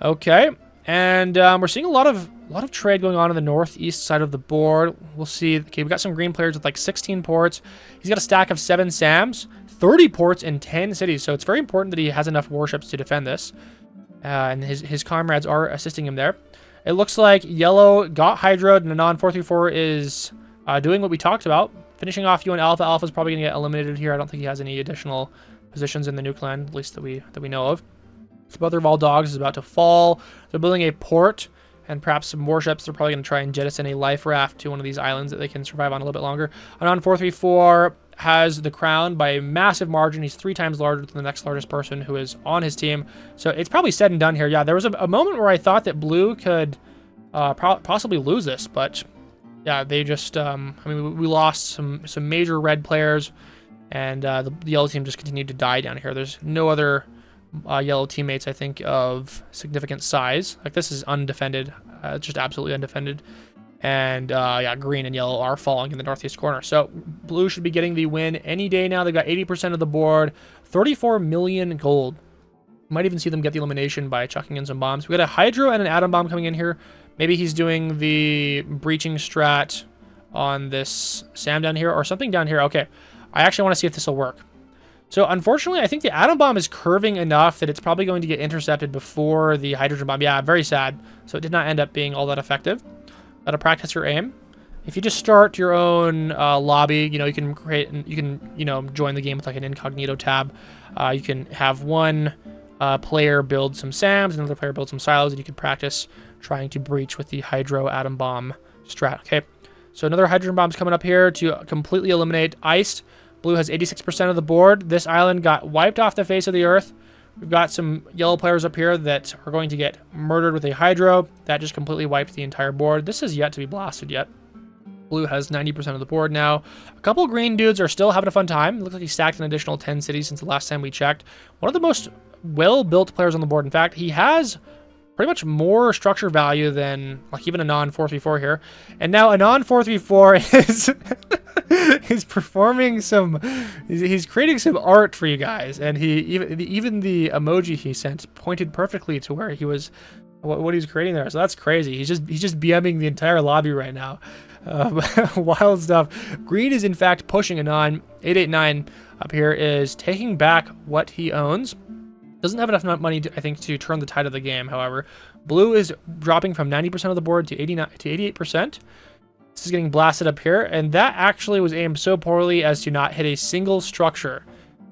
Okay, and we're seeing a lot of trade going on the northeast side of the board. We'll see. Okay, we got some green players with like 16 ports. He's got a stack of 7 SAMs, 30 ports in 10 cities. So it's very important that he has enough warships to defend this. And his comrades are assisting him there. It looks like yellow got hydroed, and the non-434 is doing what we talked about. Finishing off UN Alpha. Alpha's probably going to get eliminated here. I don't think he has any additional positions in the nuke land, at least that we know of. The Mother of all dogs is about to fall. They're building a port and perhaps some warships. They're probably going to try and jettison a life raft to one of these islands that they can survive on a little bit longer. A non-434 has the crown by a massive margin. He's 3 times larger than the next largest person who is on his team. So it's probably said and done here. Yeah, there was a moment where I thought that blue could possibly lose this, but yeah, they just, I mean, we lost some major red players, and the yellow team just continued to die down here. There's no other yellow teammates, I think, of significant size. Like, this is undefended, just absolutely undefended. And yeah, green and yellow are falling in the northeast corner. So blue should be getting the win any day now. They've got 80% of the board, 34 million gold. Might even see them get the elimination by chucking in some bombs. We got a hydro and an atom bomb coming in here. Maybe he's doing the breaching strat on this SAM down here or something down here. Okay, I actually want to see if this will work. So unfortunately, I think the atom bomb is curving enough that it's probably going to get intercepted before the hydrogen bomb. Yeah, very sad. So it did not end up being all that effective. Gotta practice your aim. If you just start your own lobby, you know, you can create, you can, you know, join the game with like an incognito tab. You can have one player build some SAMs, another player build some silos, and you can practice trying to breach with the hydro atom bomb strat. Okay, so another hydrogen bomb's coming up here to completely eliminate iced. Blue has 86% of the board. This island got wiped off the face of the earth. We've got some yellow players up here that are going to get murdered with a hydro. That just completely wiped the entire board. This is yet to be blasted yet. Blue has 90% of the board now. A couple green dudes are still having a fun time. It looks like he stacked an additional 10 cities since the last time we checked. One of the most well-built players on the board. In fact, he has pretty much more structure value than like even a non-434 here. And now a non-434 is he's performing some, he's creating some art for you guys, and he even the emoji he sent pointed perfectly to where he was, what he's creating there. So that's crazy. He's just BMing the entire lobby right now. Wild stuff. Green is in fact pushing a non-889 up here, is taking back what he owns. Doesn't have enough money, I think, to turn the tide of the game. However, blue is dropping from 90% of the board to 88%. This is getting blasted up here, and that actually was aimed so poorly as to not hit a single structure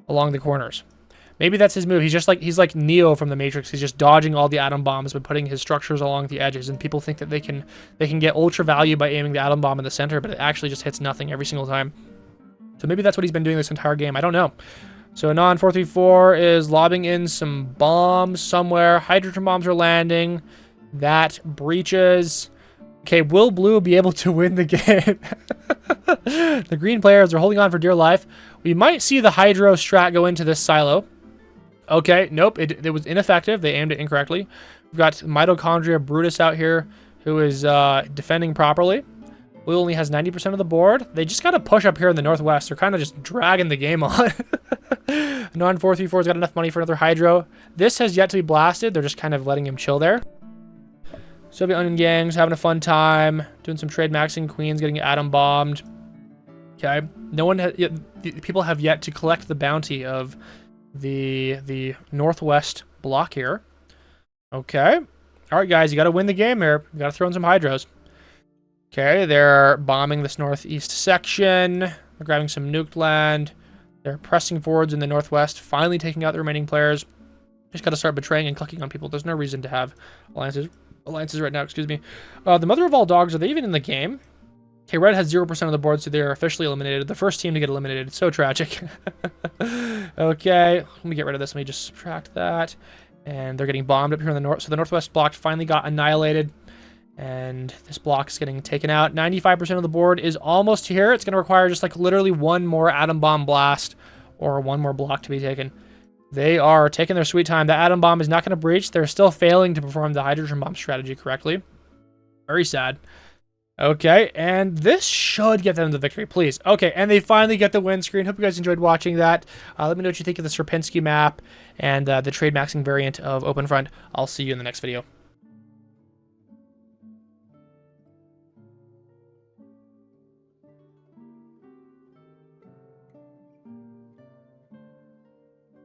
along the corners. Maybe that's his move. He's like Neo from the Matrix. He's just dodging all the atom bombs but putting his structures along the edges, and people think that they can get ultra value by aiming the atom bomb in the center, but it actually just hits nothing every single time. So maybe that's what he's been doing this entire game. I don't know. So non-434 is lobbing in some bombs somewhere. Hydrogen bombs are landing. That breaches. Okay, will blue be able to win the game? The green players are holding on for dear life. We might see the hydro strat go into this silo. Okay, nope, it was ineffective. They aimed it incorrectly. We've got Mitochondria Brutus out here who is defending properly. Blue only has 90% of the board. They just got to push up here in the northwest. They're kind of just dragging the game on. Non-434's got enough money for another hydro. This has yet to be blasted. They're just kind of letting him chill there. Soviet Onion Gang's having a fun time, doing some trade maxing. Queen's getting atom bombed. Okay, people have yet to collect the bounty of the northwest block here. Okay, all right, guys, you got to win the game here. You got to throw in some hydros. Okay, they're bombing this northeast section. They're grabbing some nuked land. They're pressing forwards in the northwest, finally taking out the remaining players. Just got to start betraying and clicking on people. There's no reason to have alliances right now, excuse me. The Mother of all dogs, are they even in the game? Okay, red has 0% of the board, so they're officially eliminated. The first team to get eliminated. It's so tragic. Okay, let me get rid of this. Let me just subtract that. And they're getting bombed up here in the north. So the northwest block finally got annihilated. And this block is getting taken out. 95% of the board is almost here. It's going to require just like literally one more atom bomb blast or one more block to be taken. They are taking their sweet time. The atom bomb is not going to breach. They're still failing to perform the hydrogen bomb strategy correctly. Very sad. Okay, and this should get them the victory, please. Okay, and they finally get the win screen. Hope you guys enjoyed watching that. Let me know what you think of the Sierpinski map and the trade maxing variant of OpenFront. I'll see you in the next video.